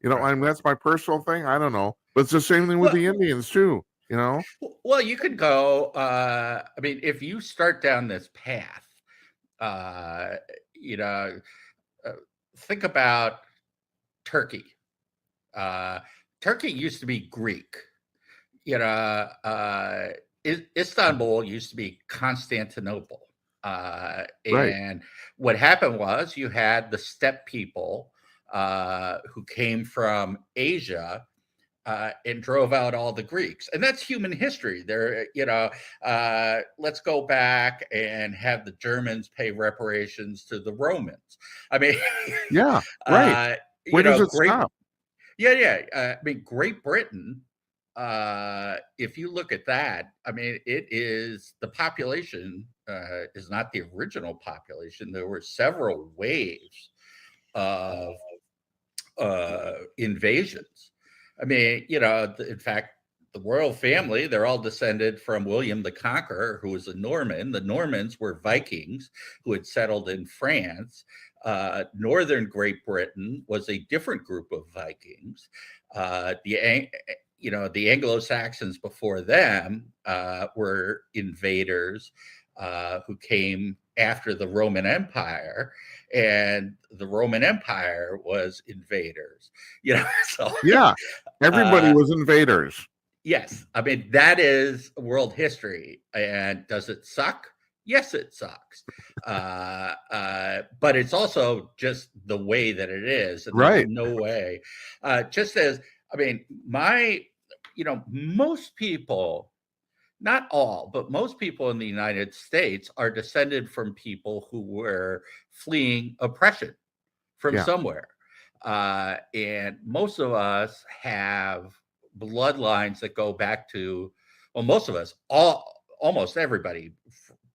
right. I mean, that's my personal thing. I don't know, but it's the same thing with Well, the Indians too. You know? well, you could go. I mean, if you start down this path, uh, you know, uh, think about Turkey. Uh, Turkey used to be Greek. You know, Istanbul used to be Constantinople. Right. And what happened was you had the steppe people who came from Asia and drove out all the Greeks. And that's human history. Let's go back and have the Germans pay reparations to the Romans. I mean, Yeah. Right. uh, Where does it great. stop? Yeah, yeah. I mean, Great Britain, if you look at that, I mean, it is the population is not the original population. There were several waves of invasions. I mean, in fact, the royal family, they're all descended from William the Conqueror, who was a Norman. The Normans were Vikings who had settled in France. Northern Great Britain was a different group of Vikings. The Anglo-Saxons before them were invaders who came after the Roman Empire, and the Roman Empire was invaders. So Yeah. Everybody uh, was invaders. yes, I mean that is world history. And does it suck? Yes, it sucks. But it's also just the way that it is, and there's Right. no way. Just as I mean, most people, not all, but most people in the United States are descended from people who were fleeing oppression from Yeah. somewhere. And most of us have bloodlines that go back to, well, most of us, almost everybody,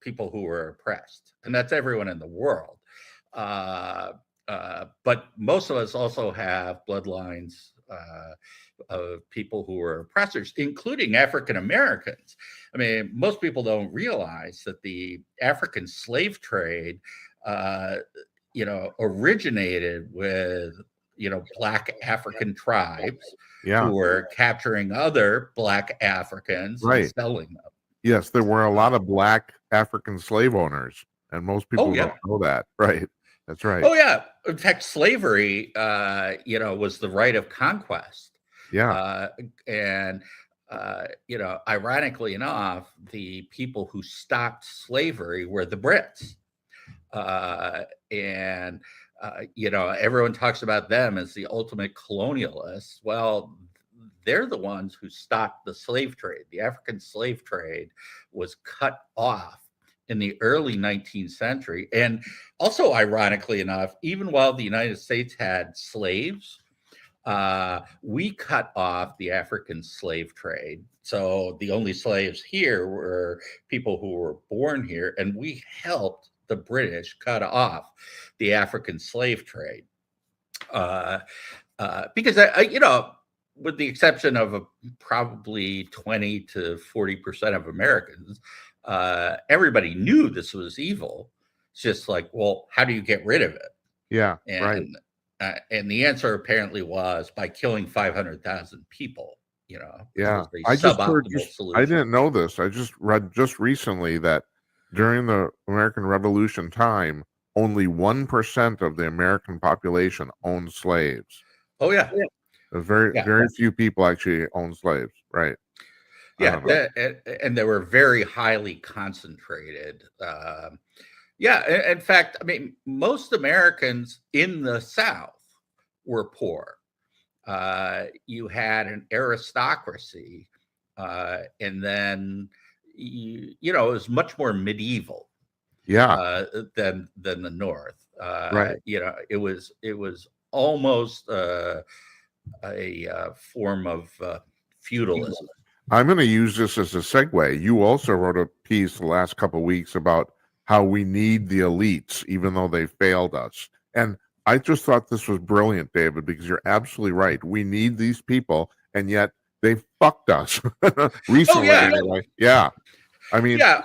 people who were oppressed, and that's everyone in the world. Uh, but most of us also have bloodlines of people who were oppressors, including African Americans. I mean, most people don't realize that the African slave trade, uh, originated with, Black African tribes Yeah. who were capturing other Black Africans and Right. selling them. Yes, there were a lot Uh, of Black African slave owners, and most oh, people don't yeah. know that. Right. That's right. Oh, yeah. In fact, slavery, was the right of conquest. Yeah. Uh, and, ironically enough, the people who stopped slavery were the Brits. And everyone talks about them as the ultimate colonialists. Well, they're the ones who stopped the slave trade. The African slave trade was cut off in the early 19th century. And also, ironically enough, even while the United States had slaves, we cut off the African slave trade. So the only slaves here were people who were born here, and we helped the British cut off the African slave trade. Because, with the exception of probably 20 to 40% of Americans, everybody knew this was evil. It's just like, well, how do you get rid of it? Yeah. Right. And the answer apparently was by killing 500,000 people. It Yeah. was a I just heard suboptimal I solution. didn't know this. I just read just recently that during the American Revolution time, only 1% of the American population owned slaves. Oh, yeah. Very, Yeah. very few people actually own slaves. Right. I Yeah. don't know. And they were very highly concentrated. Yeah. In fact, I mean, most Americans in the South were poor. You had an aristocracy, and then it was much more medieval Yeah. than the North. Right. It was almost a form of feudalism. I'm going to use this as a segue. You also wrote a piece the last couple of weeks about how we need the elites, even though they failed us. And I just thought this was brilliant, David, because you're absolutely right. We need these people, and yet they fucked us Oh, recently, yeah. anyway. Yeah. I mean, Yeah.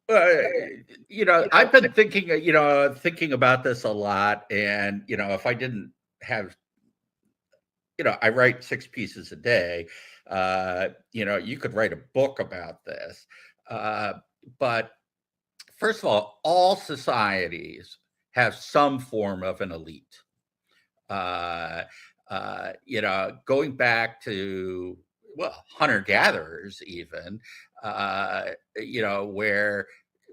I've been thinking about this a lot. And, if I didn't have, I write 6 pieces a day. You could write a book about this. But first of all societies have some form of an elite. Going back to, well, hunter gatherers, even, where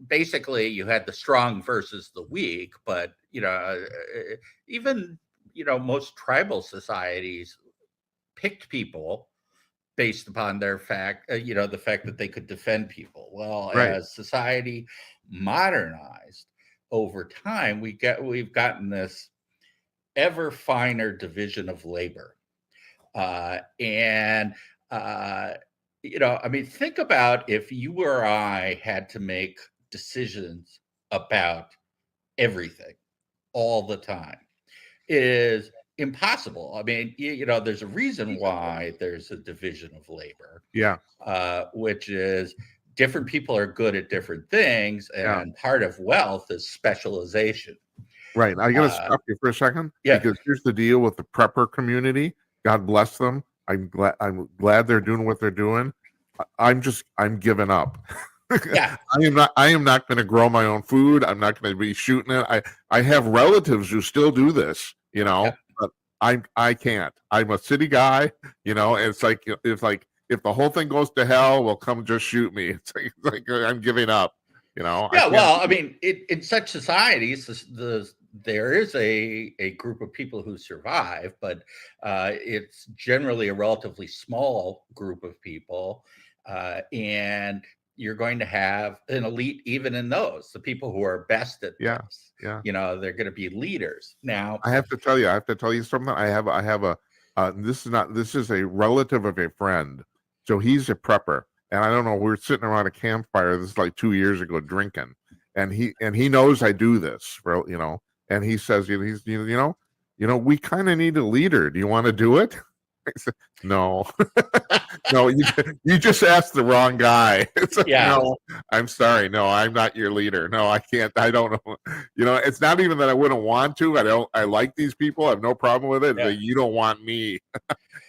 basically you had the strong versus the weak. But, even, most tribal societies picked people based upon their the fact that they could defend people. Well, right. as society modernized over time, we've gotten this ever finer division of labor. And, I mean, think about if you or I had to make decisions about everything all the time. It is impossible. I mean, there's a reason why there's a division of labor, Yeah. which is different people are good at different things, Yeah. and part of wealth is specialization. Right. I got to Uh, stop you for a second yeah. because here's the deal with the prepper community. God bless them. I'm glad they're doing what they're doing. I'm giving up. Yeah. I am not going to grow my own food. I'm not going to be shooting it. I have relatives who still do this, Yeah. but I can't. I'm a city guy, it's like if the whole thing goes to hell, well, come just shoot me. It's like I'm giving up, I Yeah, can't. well, I mean, in such societies, there is a group of people who survive, but it's generally a relatively small group of people, and you're going to have an elite even in those. The people who are best at Yeah, this, yeah. they're going to be leaders. Now, I have to tell you something. This is a relative of a friend. So he's a prepper. And I don't know, we were sitting around a campfire. This is like 2 years ago drinking. And he knows I do this and he says, we kind of need a leader. Do you want to do it? I said, no. No, you just asked the wrong guy. It's like, yeah, no, I'm sorry. No, I'm not your leader. No, I can't. I don't know. It's not even that I wouldn't want to. I like these people. I have no problem with it. It's yeah. like, you don't want me.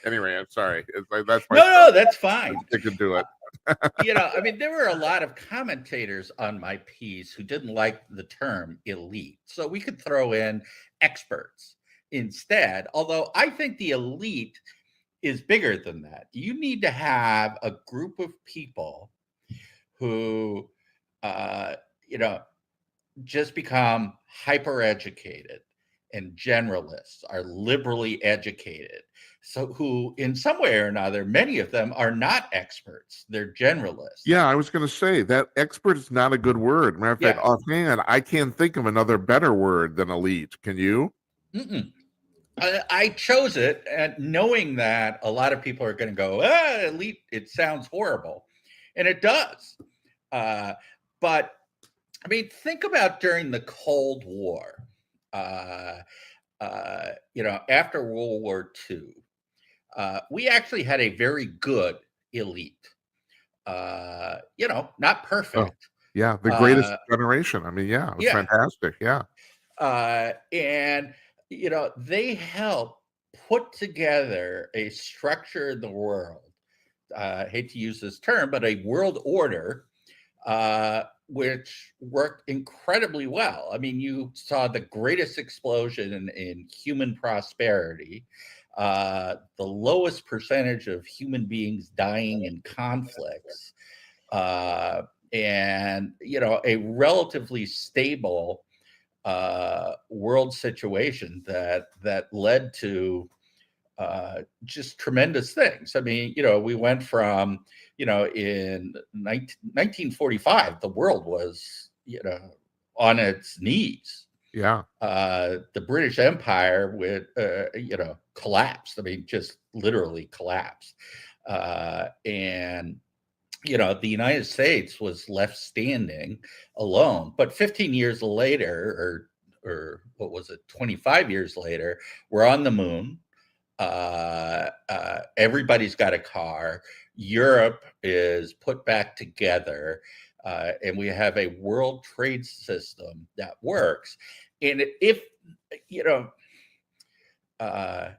Anyway, I'm sorry. It's like, that's my No, story. no, that's I'm fine. sticking to it. I mean, there were a lot of commentators on my piece who didn't like the term elite. So we could throw in experts instead. Although I think the elite is bigger than that. You need to have a group of people who, uh, you know, just become hyper educated and generalists, are liberally educated. So, who, in some way or another, many of them are not experts, they're generalists. Yeah, I was going to say that expert is not a good word. Matter of fact, Yeah. offhand, I can't think of another better word than elite. Can you? Mm-mm. I chose it and knowing that a lot of people are going to go, elite, it sounds horrible. And it does. Uh, but I mean, think about during the Cold War, uh, after World War II, we actually had a very good elite. Not Oh, perfect. yeah, the greatest Uh, generation. I mean, yeah, it was yeah. fantastic. Yeah. And, they helped put together a structure in the world. I hate to use this term, but a world order which worked incredibly well. I mean, you saw the greatest explosion in human prosperity, the lowest percentage of human beings dying in conflicts, uh, and a relatively stable world situation that led to just tremendous things. I mean, we went from, in 1945, the world was, on its knees. Yeah. The British Empire would, collapsed. I mean, just literally collapsed. And the United States was left standing alone. But 15 years later, or what was it, 25 years later, we're on the moon. Everybody's got a car. Europe is put back together, and we have a world trade system that works. And you know, uh,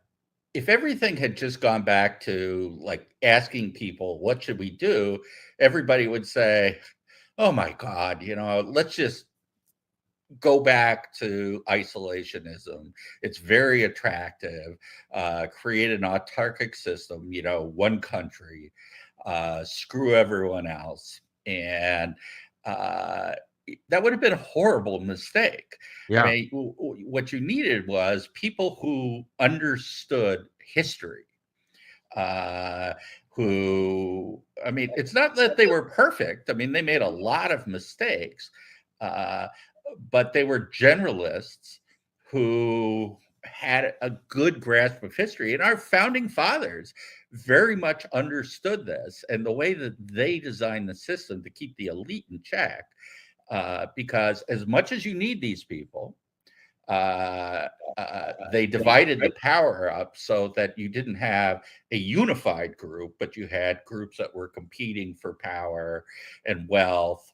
if everything had just gone back to like asking people, what should we do? Everybody would say, oh my God, let's just go back to isolationism. It's very attractive. Create an autarkic system, one country, screw everyone else. And uh, that would have been a horrible mistake. I Yeah. mean, what you needed was people who understood history. Uh, I mean, it's not that they were perfect. I mean, they made a lot of mistakes, uh, but they were generalists who had a good grasp of history. And our founding fathers very much understood this and the way that they designed the system to keep the elite in check. Because as much as you need these people, uh, they divided the power up so that you didn't have a unified group, but you had groups that were competing for power and wealth.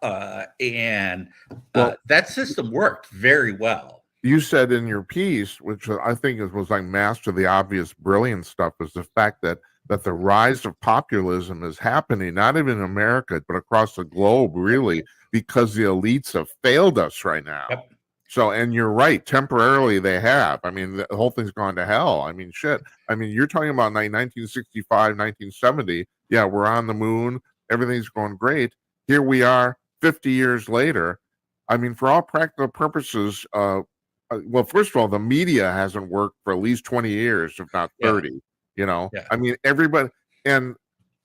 And Well, that system worked very well. you said in your piece, which I think was like master the obvious brilliant stuff, was the fact that that the rise of populism is happening, not even in America, but across the globe, really, because the elites have failed us right now. Yep. So, and you're right, temporarily they have. I mean, the whole thing's gone to hell. I mean, shit. I mean, you're talking about 1965, 1970. Yeah, we're on the moon. Everything's going great. Here we are 50 years later. I mean, for all practical purposes, well, first of all, the media hasn't worked for at least 20 years, if not Yeah. 30. Yeah. I mean, everybody, and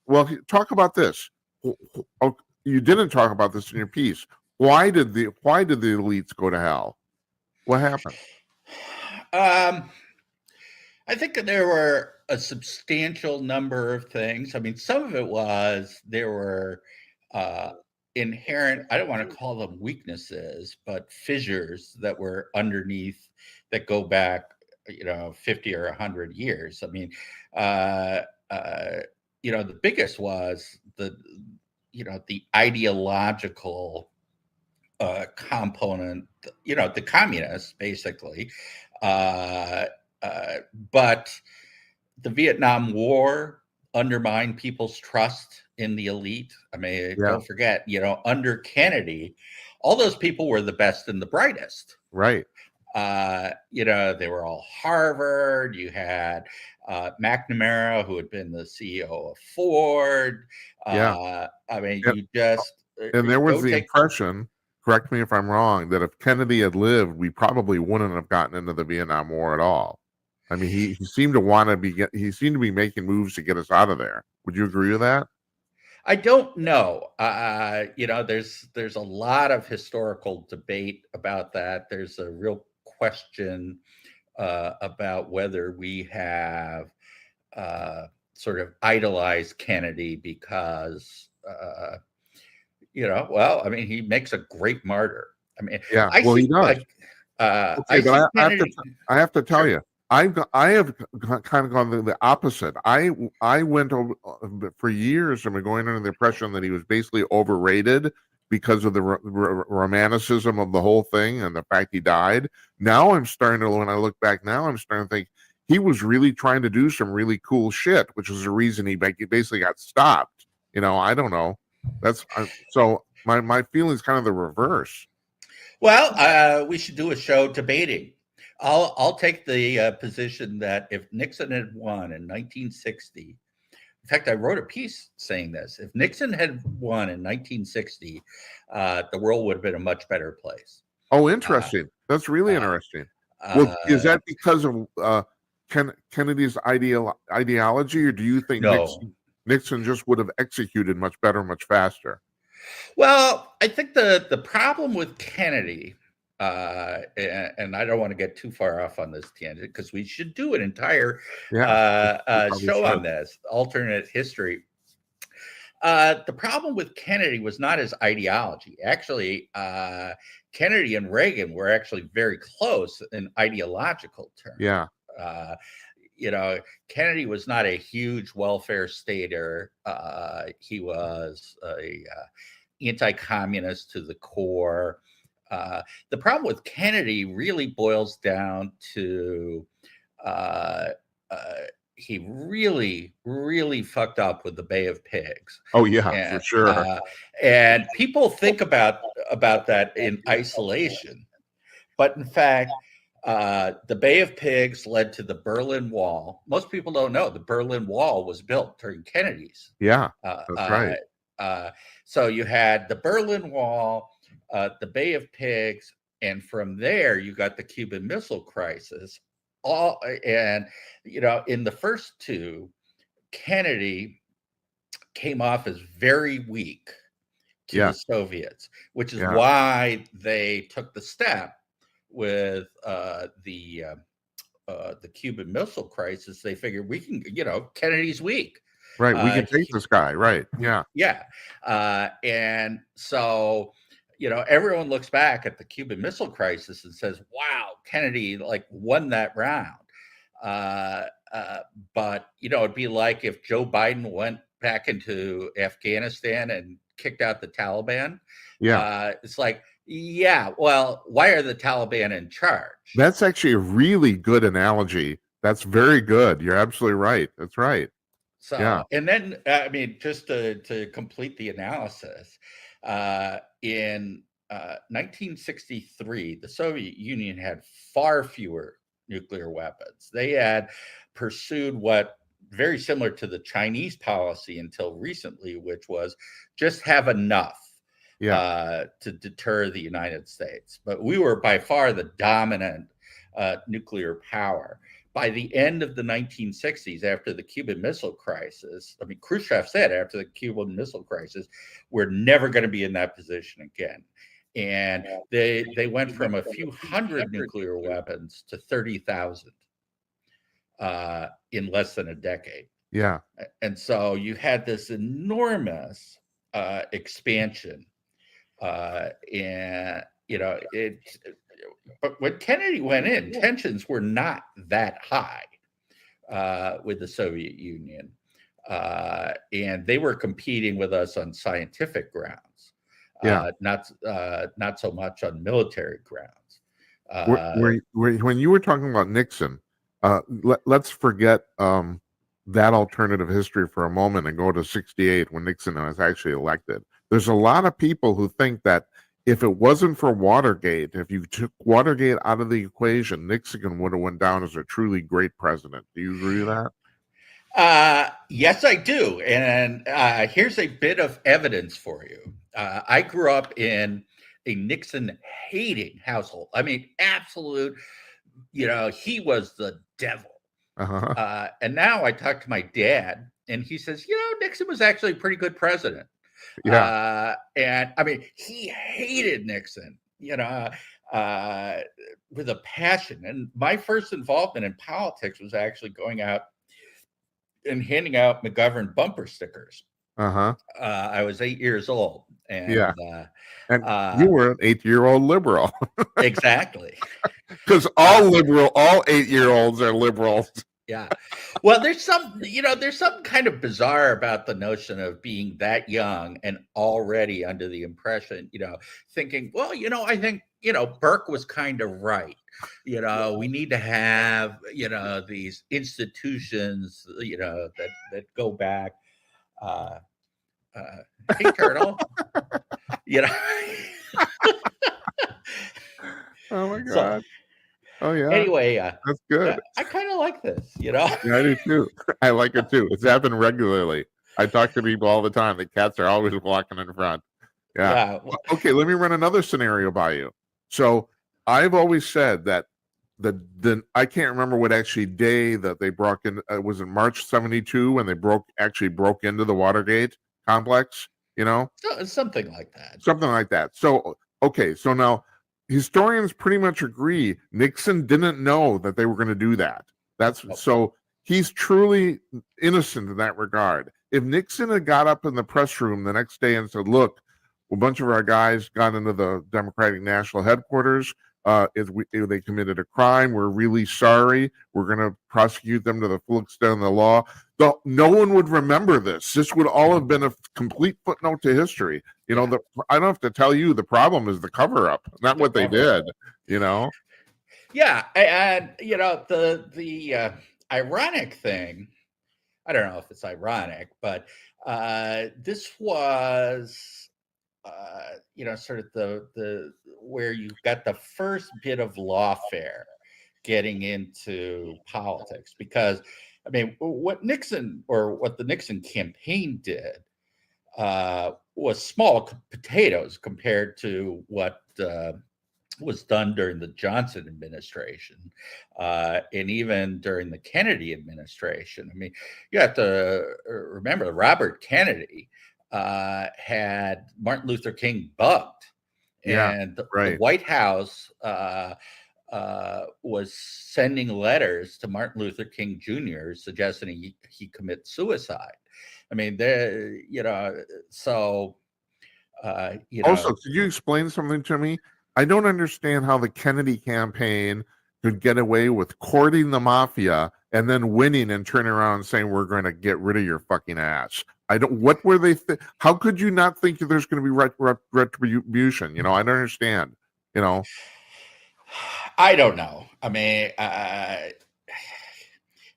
well, talk about this. Oh, you didn't talk about this in your piece. Why did the elites go to hell? What happened? I think that there were a substantial number of things. I mean, some of it was there were uh, inherent, I don't want to call them weaknesses, but fissures that were underneath that go back, 50 or 100 years. I mean, uh, uh, the biggest was the ideological component, the communists, basically. Uh, but the Vietnam War undermined people's trust in the elite. I mean, Yeah, don't forget, under Kennedy, all those people were the best and the brightest. right. They were all Harvard. You had McNamara, who had been the CEO of Ford. Yeah. I mean, And, you just and there was go the take. impression, correct me if I'm wrong, that if Kennedy had lived, we probably wouldn't have gotten into the Vietnam War at all. I mean, he seemed to want to he seemed to be making moves to get us out of there. Would you agree with that? I don't know. There's a lot of historical debate about that. There's a real question about whether we have sort of idolized Kennedy because, well, I mean, he makes a great martyr. I mean, Yeah, I well, he see, does. I Okay, but see I have to Kennedy. I have to tell Sure. you, I have kind of gone the opposite. I went over for years. I've been going under the impression that he was basically overrated because of the romanticism of the whole thing and the fact he died. Now I'm starting to, when I look back now, I'm starting to think he was really trying to do some really cool shit, which was the reason he basically got stopped. I don't know. So my feeling's kind of the reverse. Well, we should do a show debating. I'll take the position that if Nixon had won in 1960, in fact, I wrote a piece saying this. If Nixon had won in 1960, the world would have been a much better place. Oh, Uh, interesting. That's really uh, interesting. Well, is uh, that because of Kennedy's ideology, or do you think no. Nixon just would have executed much better, much faster? Well, I think the problem with Kennedy, and I don't want to get too far off on this tangent because we should do an entire Yeah, we probably show should. on this alternate history. The problem with Kennedy was not his ideology. Actually, Kennedy and Reagan were actually very close in ideological terms. Yeah, Uh, Kennedy was not a huge welfare stater. He was a anti-communist to the core. The problem with Kennedy really boils down to uh, uh, he really, really fucked up with the Bay of Pigs, oh yeah, for and sure. people think about that in isolation, but in fact, the Bay of Pigs led to the Berlin Wall. Most people don't know the Berlin Wall was built during Kennedy's. Yeah, Uh, that's uh, right. uh, so you had the Berlin Wall, the Bay of Pigs, and from there you got the Cuban Missile Crisis. All and in the first two, Kennedy came off as very weak to the Yeah, Soviets, which is yeah, why they took the step with the Cuban Missile Crisis. They figured we can, Kennedy's weak. right. We can take He, this guy. Right. Yeah, yeah. And so, everyone looks back at the Cuban Missile Crisis and says, wow, Kennedy like won that round. Uh, but, it'd be like if Joe Biden went back into Afghanistan and kicked out the Taliban. yeah. It's like, yeah, well, why are the Taliban in charge? That's actually a really good analogy. That's very good. You're absolutely right. That's right. Yeah. So, and then, I mean, just to complete the analysis, in 1963, the Soviet Union had far fewer nuclear weapons. They had pursued what very similar to the Chinese policy until recently, which was just have enough Yeah. to deter the United States. But we were by far the dominant nuclear power. By the end of the 1960s, after the Cuban Missile Crisis, I mean, Khrushchev said after the Cuban Missile Crisis, we're never going to be in that position again. And they went from a few hundred nuclear weapons to 30,000 in less than a decade. Yeah. And so you had this enormous expansion. And, you know, but when Kennedy went in, tensions were not that high with the Soviet Union. And they were competing with us on scientific grounds, Yeah. not so much on military grounds. When you were talking about Nixon, let's forget that alternative history for a moment and go to 68 when Nixon was actually elected. There's a lot of people who think that if it wasn't for Watergate, if you took Watergate out of the equation, Nixon would have went down as a truly great president. Do you agree with that? Yes, I do. And here's a bit of evidence for you. I grew up in a Nixon hating household. I mean, absolute, he was the devil. Uh-huh. And now I talk to my dad, and he says, Nixon was actually a pretty good president. Yeah. And I mean, he hated Nixon, with a passion. And my first involvement in politics was actually going out and handing out McGovern bumper stickers. Uh-huh. I was 8 years old, Yeah. and And you were an 8-year-old liberal. exactly. Because all 8-year-olds are liberals. Yeah. Well, there's something kind of bizarre about the notion of being that young and already under the impression, thinking, well, I think, Burke was kind of right. We need to have, these institutions, that go back. Hey, Turtle. Oh my So God. Oh yeah. anyway, That's good. I kind of like this, Yeah, I do too. I like it too. It's happened regularly. I talk to people all the time. The cats are always walking in front. Yeah. Yeah. Okay, let me run another scenario by you. So I've always said that the I can't remember what actually day that they broke in. Was it March 72 when they broke into the Watergate complex? Something like that. Something like that. So okay, so now historians pretty much agree Nixon didn't know that they were going to do that. So he's truly innocent in that regard. If Nixon had got up in the press room the next day and said, "Look, a bunch of our guys got into the Democratic National Headquarters. If they committed a crime, we're really sorry. We're going to prosecute them to the full extent of the law." No one would remember this. This would all have been a complete footnote to history. I don't have to tell you, the problem is the cover-up, not what they did. Yeah, and the ironic thing, I don't know if it's ironic, but this was sort of the where you got the first bit of lawfare getting into politics, because I mean, what the Nixon campaign did was small potatoes compared to what was done during the Johnson administration, and even during the Kennedy administration. I mean, you have to remember Robert Kennedy had Martin Luther King bugged, and the White House was sending letters to Martin Luther King Jr. suggesting he commit suicide. I mean, so. Also, could you explain something to me? I don't understand how the Kennedy campaign could get away with courting the mafia and then winning and turning around and saying, "We're going to get rid of your fucking ass." What were they? How could you not think there's going to be retribution? I don't understand. I don't know. I mean,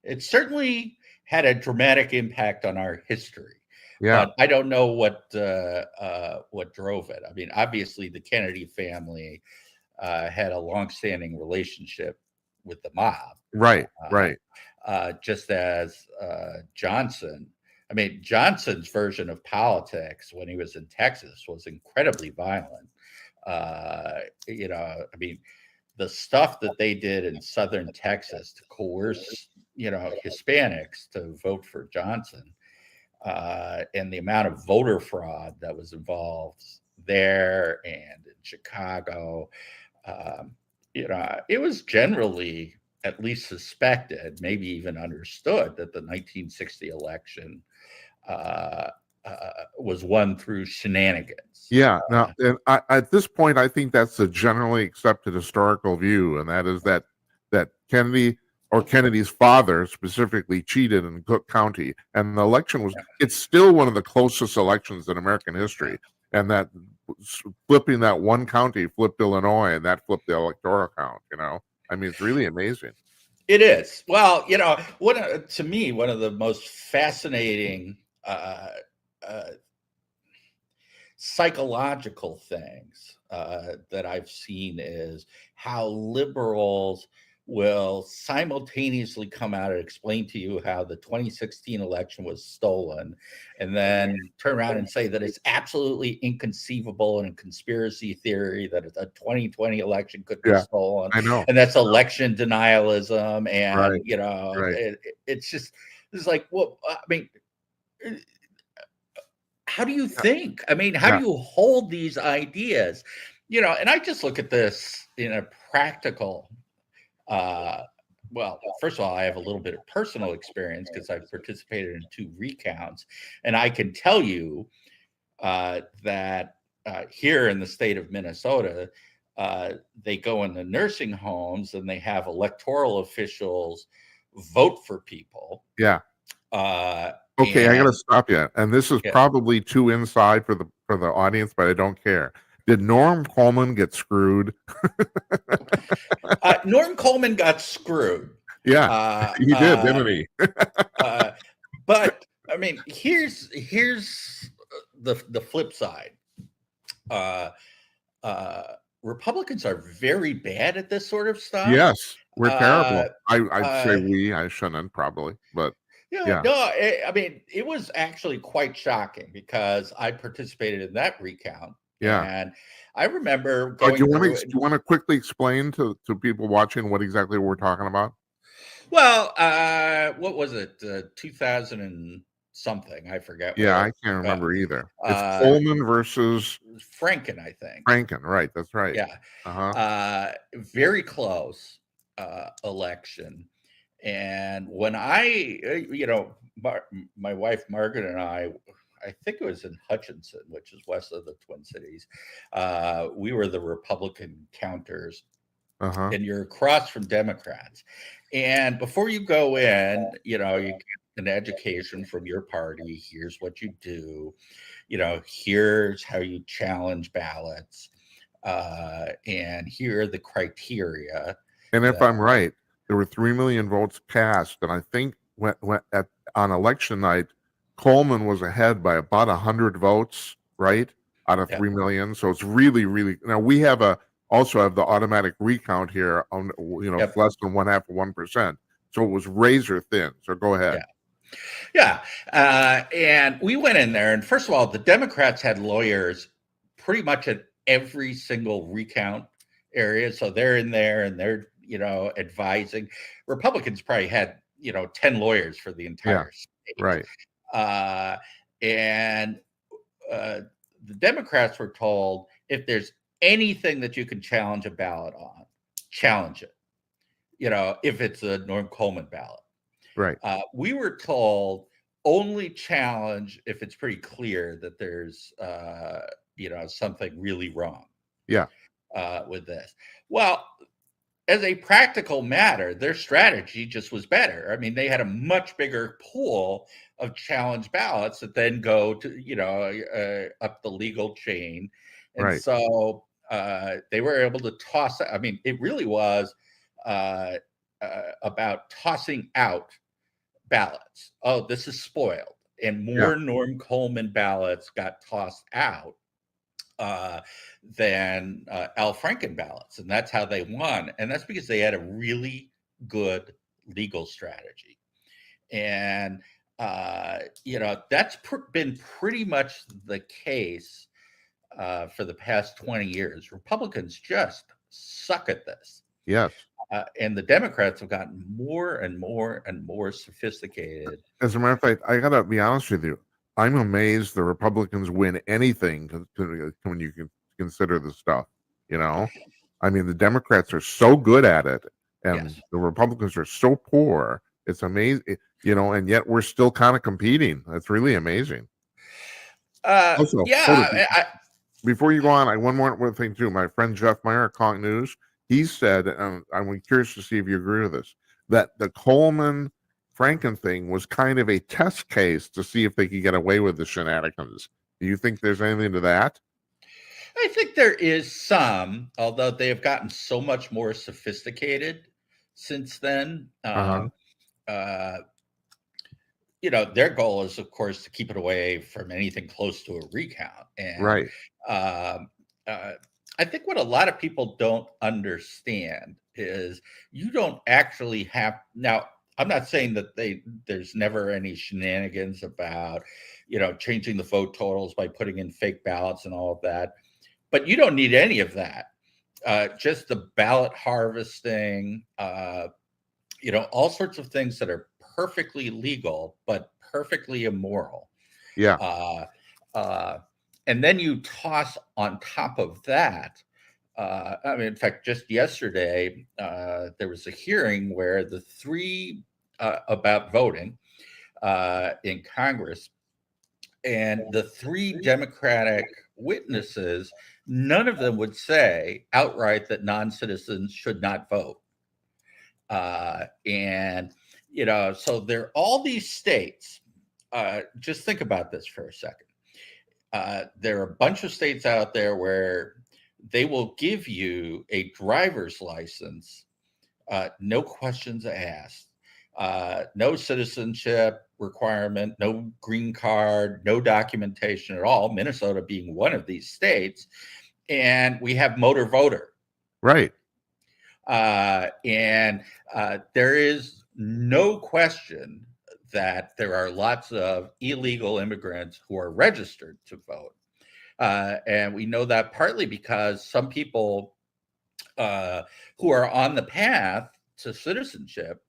it's certainly had a dramatic impact on our history. Yeah. But I don't know what drove it. I mean, obviously, the Kennedy family had a longstanding relationship with the mob, Right. uh, Right. just as Johnson. I mean, Johnson's version of politics when he was in Texas was incredibly violent. I mean, the stuff that they did in southern Texas to coerce, Hispanics to vote for Johnson, and the amount of voter fraud that was involved there and in Chicago, um, it was generally at least suspected, maybe even understood, that the 1960 election uh, was won through shenanigans. Yeah. Now, and at this point, I think that's a generally accepted historical view, and that is that Kennedy or Kennedy's father specifically cheated in Cook County, and the election was. Yeah, It's still one of the closest elections in American yeah. history, and that flipping that one county flipped Illinois, and that flipped the electoral count. I mean, it's really amazing. It is. Well, to me, one of the most fascinating uh, uh, psychological things that I've seen is how liberals will simultaneously come out and explain to you how the 2016 election was stolen, and then turn around and say that it's absolutely inconceivable and a conspiracy theory that a 2020 election could be Yeah, stolen, I know. and that's election denialism. Right. And Right. it's just, it's like, well, I mean, how do you Yeah. think? I mean, how do Yeah. you hold these ideas? And I just look at this in a practical, uh, well, first of all, I have a little bit of personal experience because I've participated in 2 recounts. And I can tell you that here in the state of Minnesota, they go in the nursing homes and they have electoral officials vote for people. Yeah. Uh, Okay, I gotta and stop you. And this is yeah, probably too inside for the audience, but I don't care. Did Norm Coleman get screwed? Norm Coleman got screwed. Yeah, Uh, he did, uh, didn't he? uh, but I mean, here's the flip side. Uh, uh, Republicans are very bad at this sort of stuff. Yes, we're Uh, terrible. I'd say uh, I shouldn't probably, but yeah, yeah, no, I mean, it was actually quite shocking because I participated in that recount, yeah. and I remember Oh, do going through it. you wanna quickly explain to people watching what exactly we're talking about? Well, what was it? 2000 and something. I forget Yeah, I what. can't Uh, remember either. It's uh, Coleman versus Franken, I think. Franken, right, that's right. Yeah. Uh-huh, Very close election. And when my wife Margaret and I think it was in Hutchinson, which is west of the Twin Cities. We were the Republican counters, uh-huh, and you're across from Democrats. And before you go in, you get an education from your party. Here's what you do. Here's how you challenge ballots, and here are the criteria and if that. I'm right, there were 3,000,000 votes cast, and I think when on election night, Coleman was ahead by about 100 votes, right? Out of Yeah, 3,000,000, so it's really, really now we also have the automatic recount here on, it's yep, less than 1/2 of 1%, so it was razor thin, so go ahead. yeah, yeah. And we went in there, and first of all, the Democrats had lawyers pretty much at every single recount area, so they're in there and they're advising. Republicans probably had 10 lawyers for the Yeah, entire state. right, uh, and the Democrats were told, if there's anything that you can challenge a ballot on, challenge it. If it's a Norm Coleman ballot. right, We were told only challenge if it's pretty clear that there's something really wrong yeah, with this. Well, as a practical matter, their strategy just was better. I mean, they had a much bigger pool of challenge ballots that then go to, up the legal chain. And right, so they were able to toss, I mean, it really was uh, about tossing out ballots. Oh, this is spoiled. And Yeah. more Norm Coleman ballots got tossed out uh, than Al Franken ballots. And that's how they won. And that's because they had a really good legal strategy. And, that's been pretty much the case for the past 20 years. Republicans just suck at this. Yes. And the Democrats have gotten more and more and more sophisticated. As a matter of fact, I gotta be honest with you. I'm amazed the Republicans win anything when you can consider the stuff. You know, I mean, the Democrats are so good at it, and Yes. the Republicans are so poor. It's amazing, and yet we're still kind of competing. That's really amazing. Also, hold it. Yeah. Before you go on, one more thing too. My friend Jeff Meyer at Conk News, he said, I'm curious to see if you agree with this, that the Coleman Franken thing was kind of a test case to see if they could get away with the shenanigans. Do you think there's anything to that? I think there is some, although they have gotten so much more sophisticated since then. Uh-huh. Uh, their goal is, of course, to keep it away from anything close to a recount. And Right. um, I think what a lot of people don't understand is you don't actually have now. I'm not saying that there's never any shenanigans about, changing the vote totals by putting in fake ballots and all of that, but you don't need any of that. Just the ballot harvesting, all sorts of things that are perfectly legal but perfectly immoral. Yeah. And then you toss on top of that. In fact, just yesterday, there was a hearing where the three about voting in Congress, and the three Democratic witnesses, none of them would say outright that non-citizens should not vote. So there are all these states. Just think about this for a second. There are a bunch of states out there where they will give you a driver's license, no questions asked, no citizenship requirement, no green card, no documentation at all. Minnesota being one of these states, and we have motor voter. Right. And there is no question that there are lots of illegal immigrants who are registered to vote. And we know that partly because some people who are on the path to citizenship,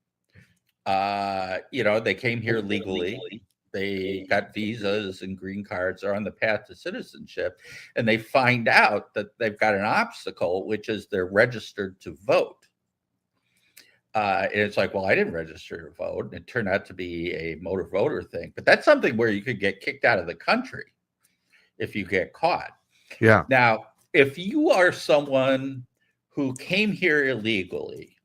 they came here legally. They got visas and green cards, are on the path to citizenship, and they find out that they've got an obstacle, which is they're registered to vote. And it's like, well, I didn't register to vote. And it turned out to be a motor voter thing. But that's something where you could get kicked out of the country if you get caught. Yeah. Now, if you are someone who came here illegally,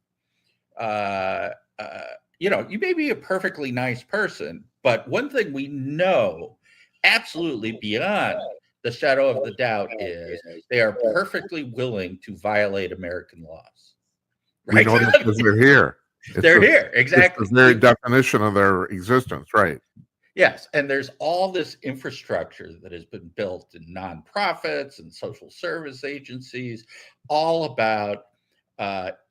you may be a perfectly nice person, but one thing we know absolutely beyond the shadow of the doubt is they are perfectly willing to violate American laws. Right? We know that because they're here. They're here, exactly. It's the very definition of their existence, right? Yes, and there's all this infrastructure that has been built in nonprofits and social service agencies, all about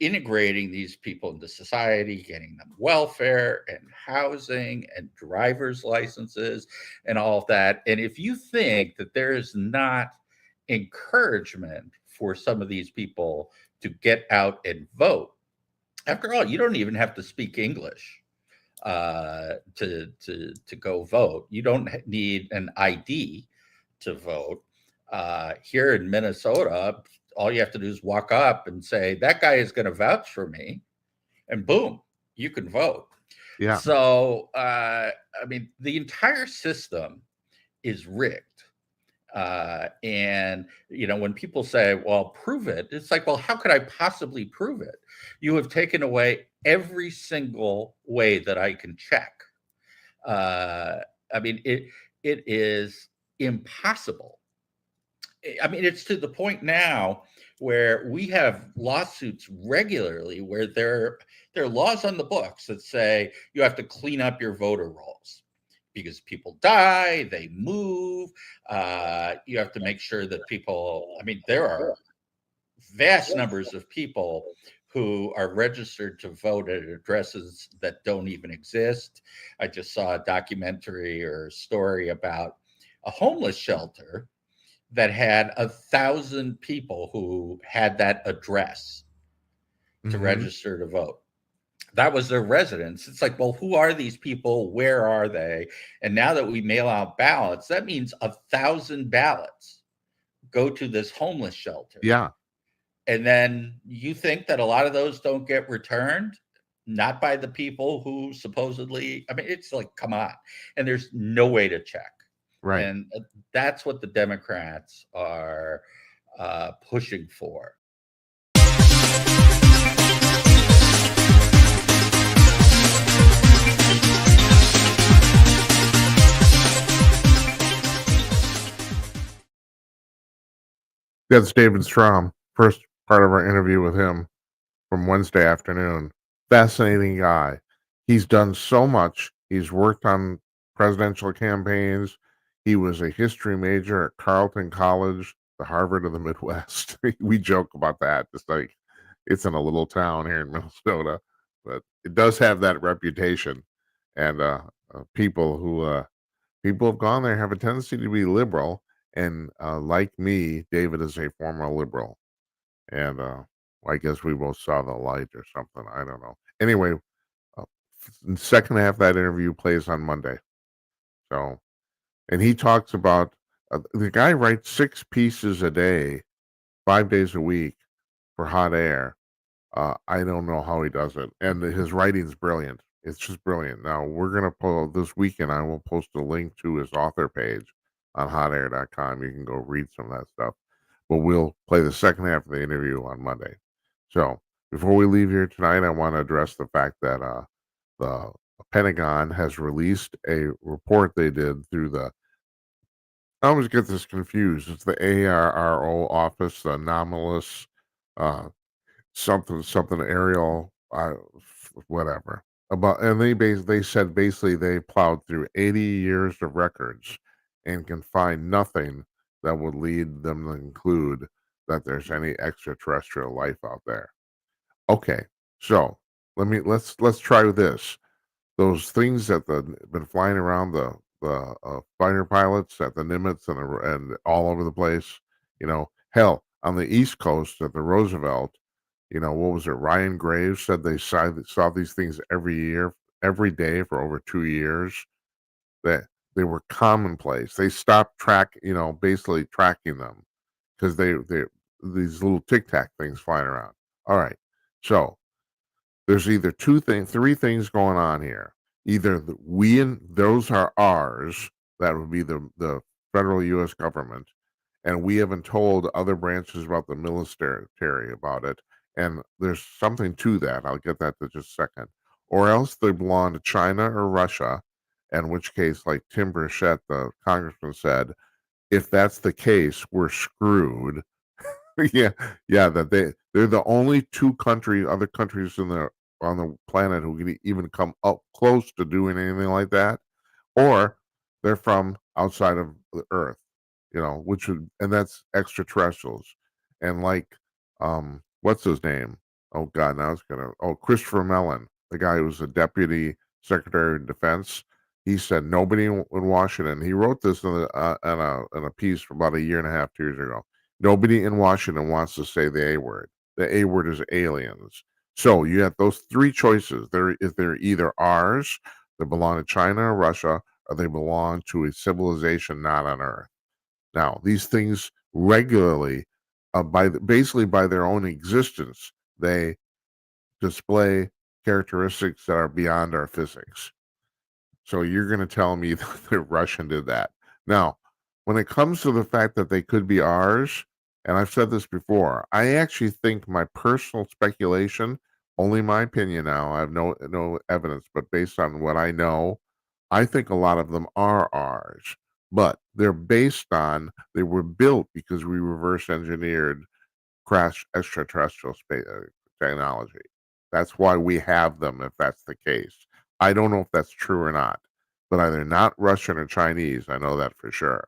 integrating these people into society, getting them welfare and housing and driver's licenses and all of that. And if you think that there is not encouragement for some of these people to get out and vote, after all, you don't even have to speak English to go vote. You don't need an ID to vote. Here in Minnesota, all you have to do is walk up and say, that guy is going to vouch for me, and boom, you can vote. Yeah. So, the entire system is rigged. And when people say, well, prove it, it's like, well, how could I possibly prove it? You have taken away every single way that I can check. It is impossible. It's to the point now where we have lawsuits regularly where there are laws on the books that say you have to clean up your voter rolls because people die, they move. You have to make sure that people, I mean, there are vast numbers of people who are registered to vote at addresses that don't even exist. I just saw a documentary or a story about a homeless shelter that had 1,000 people who had that address to Mm-hmm. register to vote. That was their residence. It's like, well, who are these people? Where are they? And now that we mail out ballots, that means 1,000 ballots go to this homeless shelter. Yeah. And then you think that a lot of those don't get returned? Not by the people who supposedly, I mean, it's like, come on. And there's no way to check. Right. And that's what the Democrats are pushing for. That's David Strom. First part of our interview with him from Wednesday afternoon. Fascinating guy. He's done so much. He's worked on presidential campaigns. He was a history major at Carleton College, the Harvard of the Midwest. We joke about that, just like it's in a little town here in Minnesota, but it does have that reputation. And people have gone there have a tendency to be liberal, and like me, David is a former liberal, and I guess we both saw the light or something. I don't know. Anyway, uh, second half of that interview plays on Monday. So, and he talks about the guy writes 6 pieces a day, 5 days a week for Hot Air. I don't know how he does it, and his writing's brilliant. It's just brilliant. Now we're gonna post this weekend. I will post a link to his author page on hotair.com. You can go read some of that stuff. But we'll play the second half of the interview on Monday. So before we leave here tonight, I want to address the fact that the Pentagon has released a report they did through the. I always get this confused. It's the ARRO office, the anomalous uh, something aerial, whatever about, and they said basically they plowed through 80 years of records and can find nothing that would lead them to conclude that there's any extraterrestrial life out there. Okay, so let's try this. Those things that been flying around the fighter pilots at the Nimitz and all over the place. Hell, on the East Coast at the Roosevelt, what was it? Ryan Graves said they saw these things every day for over 2 years. That they were commonplace. They stopped basically tracking them because they these little tic tac things flying around. All right, so there's either three things going on here. Either we and those are ours. That would be the federal U.S. government, and we haven't told other branches about the military about it. And there's something to that. I'll get that to just a second. Or else they belong to China or Russia, in which case, like Tim Burchett, the congressman, said, if that's the case, we're screwed. yeah, yeah. That they're the only other countries on the planet who can even come up close to doing anything like that, or they're from outside of the Earth, and that's extraterrestrials, and like, what's his name? Oh God, now it's Christopher Mellon, the guy who was a deputy secretary of defense. He said nobody in Washington. He wrote this in a piece for about a year and a half, 2 years ago. Nobody in Washington wants to say the A word. The A word is aliens. So you have those three choices. They're either ours, that belong to China or Russia, or they belong to a civilization not on Earth. Now, these things regularly, basically by their own existence, they display characteristics that are beyond our physics. So you're going to tell me that the Russian did that. Now, when it comes to the fact that they could be ours, and I've said this before, I actually think, my personal speculation, only my opinion now, I have no evidence, but based on what I know, I think a lot of them are ours. But they were built because we reverse engineered crash extraterrestrial space technology. That's why we have them, if that's the case. I don't know if that's true or not, but either not Russian or Chinese. I know that for sure.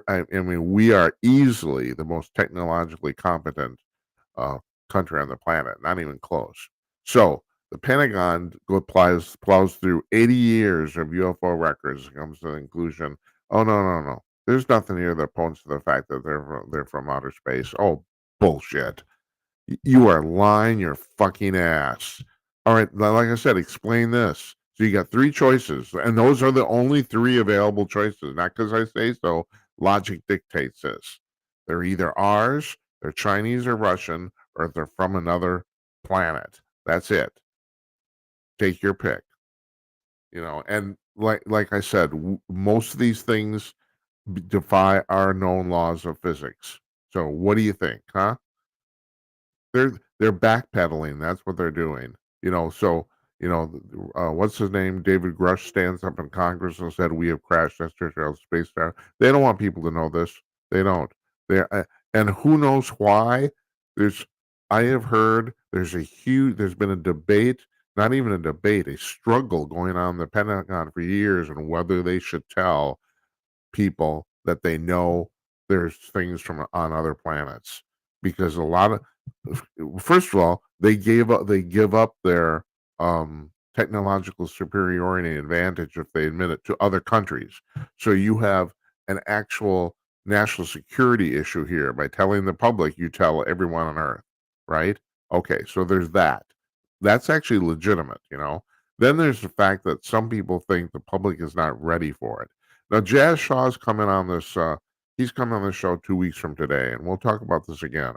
I mean, we are easily the most technologically competent uh, country on the planet, not even close. So the Pentagon plows through 80 years of UFO records and comes to the conclusion, oh, no, no, no. There's nothing here that points to the fact that they're from outer space. Oh, bullshit. You are lying your fucking ass. All right, like I said, explain this. So you got three choices, and those are the only three available choices. Not because I say so. Logic dictates this. They're either ours, they're Chinese or Russian, or they're from another planet. That's it. Take your pick. And like I said, most of these things defy our known laws of physics. So what do you think, huh? They're backpedaling. That's what they're doing. So what's his name? David Grush stands up in Congress and said we have crashed extraterrestrial spacecraft. They don't want people to know this. They don't. And who knows why? There's I have heard there's been a debate, not even a debate, a struggle going on in the Pentagon for years on whether they should tell people that they know there's things from on other planets, because a lot of first of all, they give up their technological superiority advantage if they admit it to other countries. So you have an actual national security issue here by telling the public you tell everyone on Earth, right? Okay, so there's that. That's actually legitimate. Then there's the fact that some people think the public is not ready for it. Now, Jazz Shaw's coming on this. He's coming on the show 2 weeks from today, and we'll talk about this again.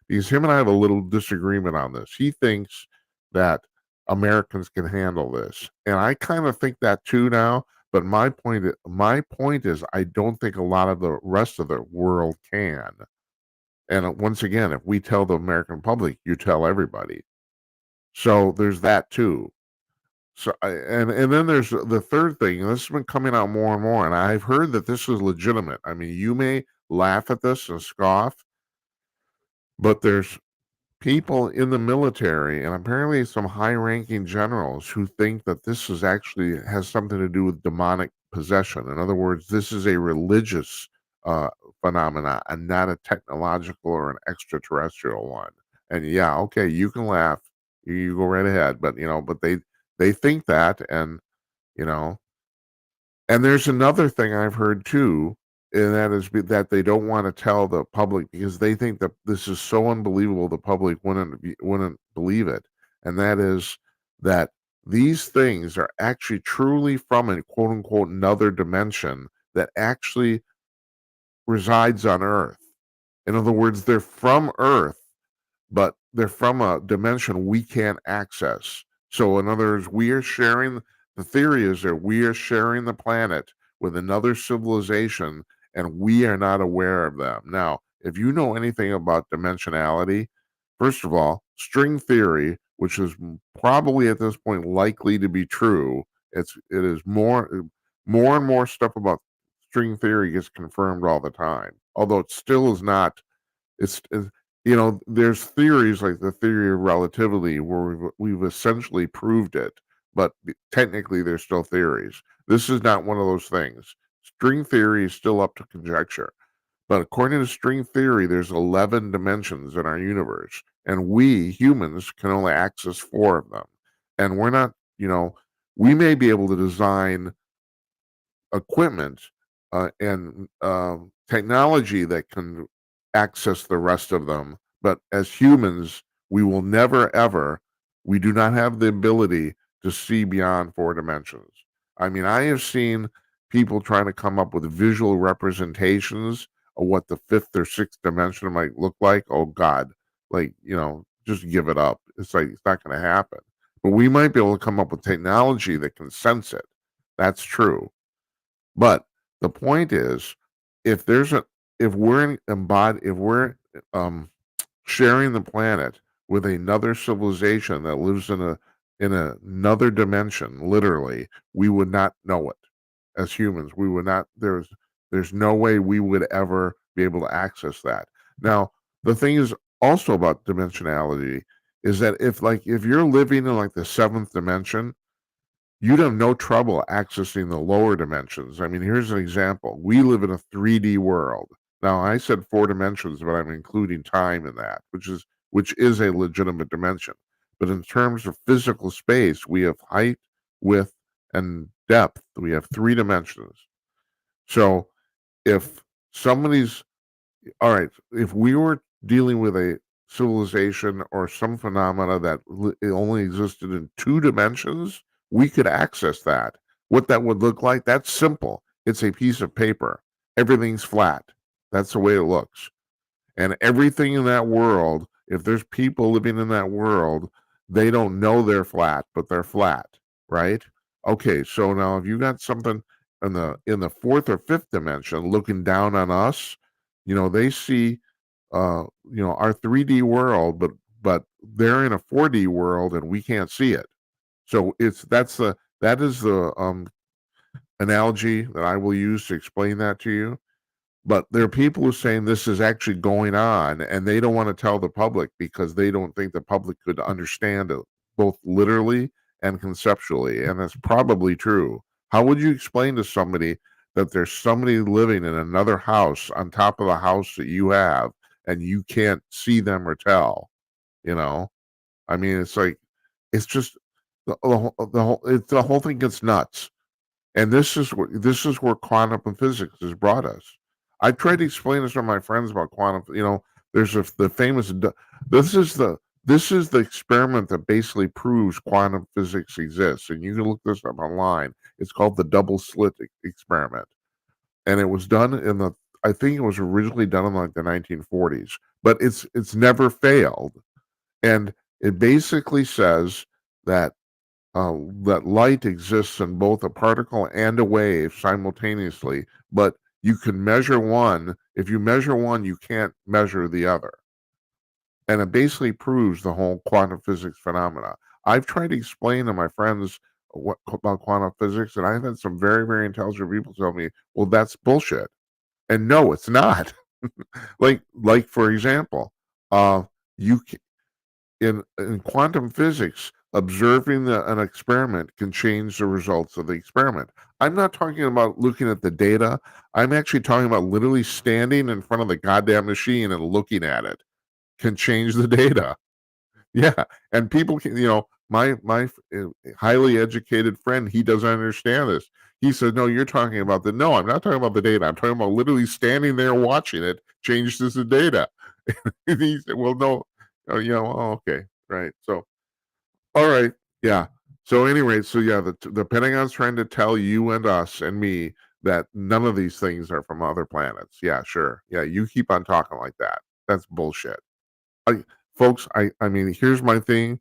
Because him and I have a little disagreement on this. He thinks that Americans can handle this, and I kind of think that too now. But my point is, I don't think a lot of the rest of the world can. And once again, if we tell the American public, you tell everybody. So there's that too. So and then there's the third thing, and this has been coming out more and more, and I've heard that this is legitimate. I mean, you may laugh at this and scoff, but there's people in the military and apparently some high-ranking generals who think that this is actually has something to do with demonic possession. In other words, this is a religious uh, phenomena and not a technological or an extraterrestrial one. And yeah, okay, you can laugh, you go right ahead, but they think that, and you know, and there's another thing I've heard too, and that is that they don't want to tell the public because they think that this is so unbelievable the public wouldn't believe it, and that is that these things are actually truly from a quote unquote another dimension that actually resides on Earth. In other words, they're from Earth, but they're from a dimension we can't access. So, in other words, the theory is that we are sharing the planet with another civilization and we are not aware of them. Now, if you know anything about dimensionality, first of all, string theory, which is probably at this point likely to be true, it is more and more stuff about string theory gets confirmed all the time. Although it still is not it's there's theories like the theory of relativity where we've essentially proved it, but technically they're still theories. This is not one of those things. String theory is still up to conjecture. But according to string theory, there's 11 dimensions in our universe, and we humans can only access four of them. And we're not, we may be able to design equipment and technology that can access the rest of them. But as humans, we will never, ever, we do not have the ability to see beyond four dimensions. I mean, I have seen people trying to come up with visual representations of what the fifth or sixth dimension might look like. Oh, God. Just give it up. It's like, it's not going to happen. But we might be able to come up with technology that can sense it. That's true. But the point is, if there's a if we're if we're sharing the planet with another civilization that lives in another dimension, literally, we would not know it as humans. We would not. There's no way we would ever be able to access that. Now, the thing is also about dimensionality is that if you're living in like the seventh dimension, you'd have no trouble accessing the lower dimensions. I mean, here's an example. We live in a 3D world. Now, I said four dimensions, but I'm including time in that, which is a legitimate dimension. But in terms of physical space, we have height, width, and depth. We have three dimensions. So if somebody's all right, if we were dealing with a civilization or some phenomena that it only existed in two dimensions, we could access that. What that would look like, that's simple. It's a piece of paper. Everything's flat. That's the way it looks. And everything in that world, if there's people living in that world, they don't know they're flat, but they're flat, right? Okay, so now if you got something in the fourth or fifth dimension looking down on us, they see our 3D world, but they're in a 4D world and we can't see it. So that is the analogy that I will use to explain that to you. But there are people who are saying this is actually going on, and they don't want to tell the public because they don't think the public could understand it both literally and conceptually. And that's probably true. How would you explain to somebody that there's somebody living in another house on top of the house that you have, and you can't see them or tell? You know, I mean, it's just the whole thing gets nuts. And this is where quantum physics has brought us. I tried to explain this to my friends about quantum. There's the famous. This is the experiment that basically proves quantum physics exists, and you can look this up online. It's called the double slit experiment, and it was done in the. I think it was originally done in like the 1940s, but it's never failed, and it basically says that that light exists in both a particle and a wave simultaneously, but you can measure one. If you measure one, you can't measure the other. And it basically proves the whole quantum physics phenomena. I've tried to explain to my friends about quantum physics, and I've had some very, very intelligent people tell me, well, that's bullshit. And no, it's not. like for example, you in quantum physics, observing an experiment can change the results of the experiment. I'm not talking about looking at the data. I'm actually talking about literally standing in front of the goddamn machine and looking at it can change the data. Yeah, and people can, my highly educated friend, he doesn't understand this. He said, "No, you're talking about the no. I'm not talking about the data. I'm talking about literally standing there watching it changes the data." And he said, "Well, no, oh, okay, right." So, all right, yeah. So, anyway, so yeah, the Pentagon's trying to tell you and us and me that none of these things are from other planets. Yeah, sure. Yeah, you keep on talking like that. That's bullshit. I, folks, I mean, here's my thing.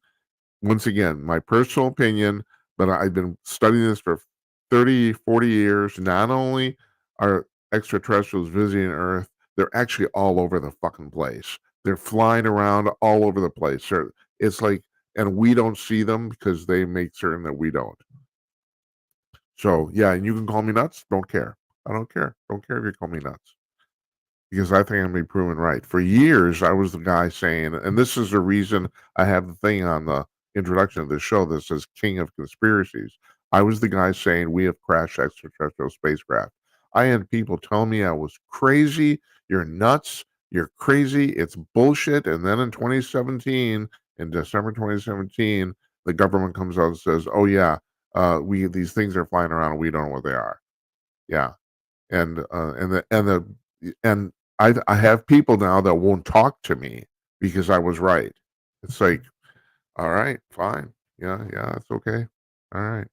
Once again, my personal opinion, but I've been studying this for 30, 40 years. Not only are extraterrestrials visiting Earth, they're actually all over the fucking place. They're flying around all over the place. It's like, and we don't see them because they make certain that we don't. So, yeah, and you can call me nuts. Don't care. I don't care. Don't care if you call me nuts because I think I'm being proven right. For years, I was the guy saying, and this is the reason I have the thing on the introduction of the show that says King of Conspiracies. I was the guy saying we have crashed extraterrestrial spacecraft. I had people tell me I was crazy. You're nuts. You're crazy. It's bullshit. And then in 2017, in December 2017, the government comes out and says, "Oh yeah, we these things are flying around and we don't know what they are." Yeah, and I have people now that won't talk to me because I was right. It's like, all right, fine. Yeah, yeah, that's okay. All right.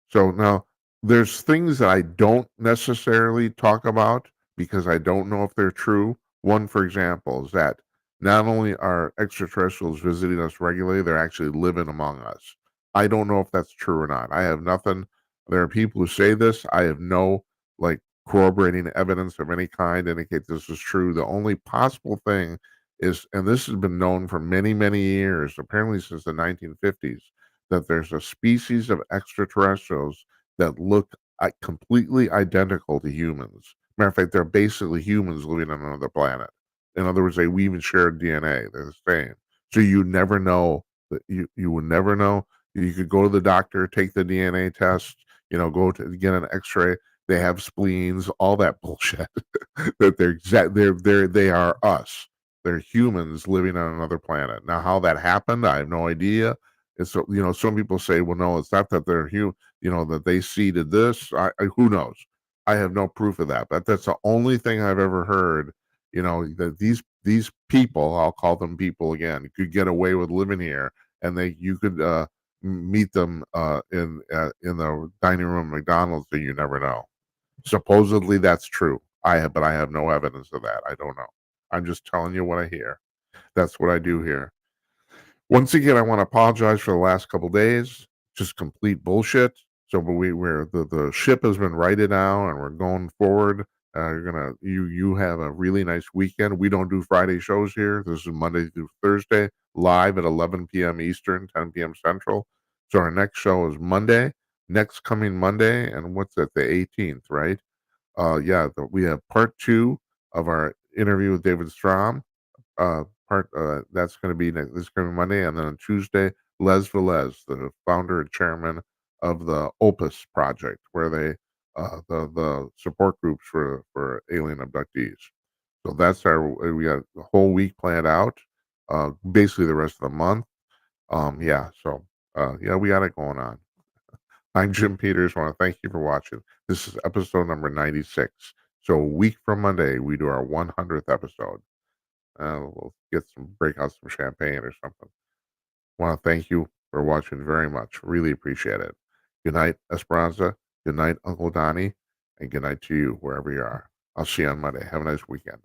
So now there's things that I don't necessarily talk about because I don't know if they're true. One, for example, is that not only are extraterrestrials visiting us regularly, they're actually living among us. I don't know if that's true or not. I have nothing. There are people who say this. I have no like corroborating evidence of any kind to indicate this is true. The only possible thing is, and this has been known for many, many years, apparently since the 1950s, that there's a species of extraterrestrials that look completely identical to humans. Matter of fact, they're basically humans living on another planet. In other words, we even share DNA. They're the same. So you never know that you would never know. You could go to the doctor, take the DNA test, go to get an X-ray. They have spleens, all that bullshit. That they are us. They're humans living on another planet. Now, how that happened, I have no idea. And so, some people say, well, no, it's not that they're human, that they seeded this. Who knows? I have no proof of that. But that's the only thing I've ever heard. That these people, I'll call them people again, could get away with living here, and you could meet them in the dining room of McDonald's, and you never know. Supposedly that's true. But I have no evidence of that. I don't know. I'm just telling you what I hear. That's what I do here. Once again, I want to apologize for the last couple days. Just complete bullshit. So, but we're the ship has been righted now, and we're going forward. You have a really nice weekend. We don't do Friday shows here. This is Monday through Thursday, live at 11 p.m. Eastern, 10 p.m. Central. So our next show is Monday, next coming Monday, and what's that? The 18th, right? We have part 2 of our interview with David Strom. That's going to be this coming Monday, and then on Tuesday, Les Velez, the founder and chairman of the Opus Project, where they the support groups for alien abductees. So we got the whole week planned out. Basically the rest of the month. We got it going on. I'm Jim Peters. I want to thank you for watching. This is episode number 96. So a week from Monday, we do our 100th episode. We'll break out some champagne or something. I want to thank you for watching very much. Really appreciate it. Good night, Esperanza. Good night, Uncle Donnie. And good night to you, wherever you are. I'll see you on Monday. Have a nice weekend.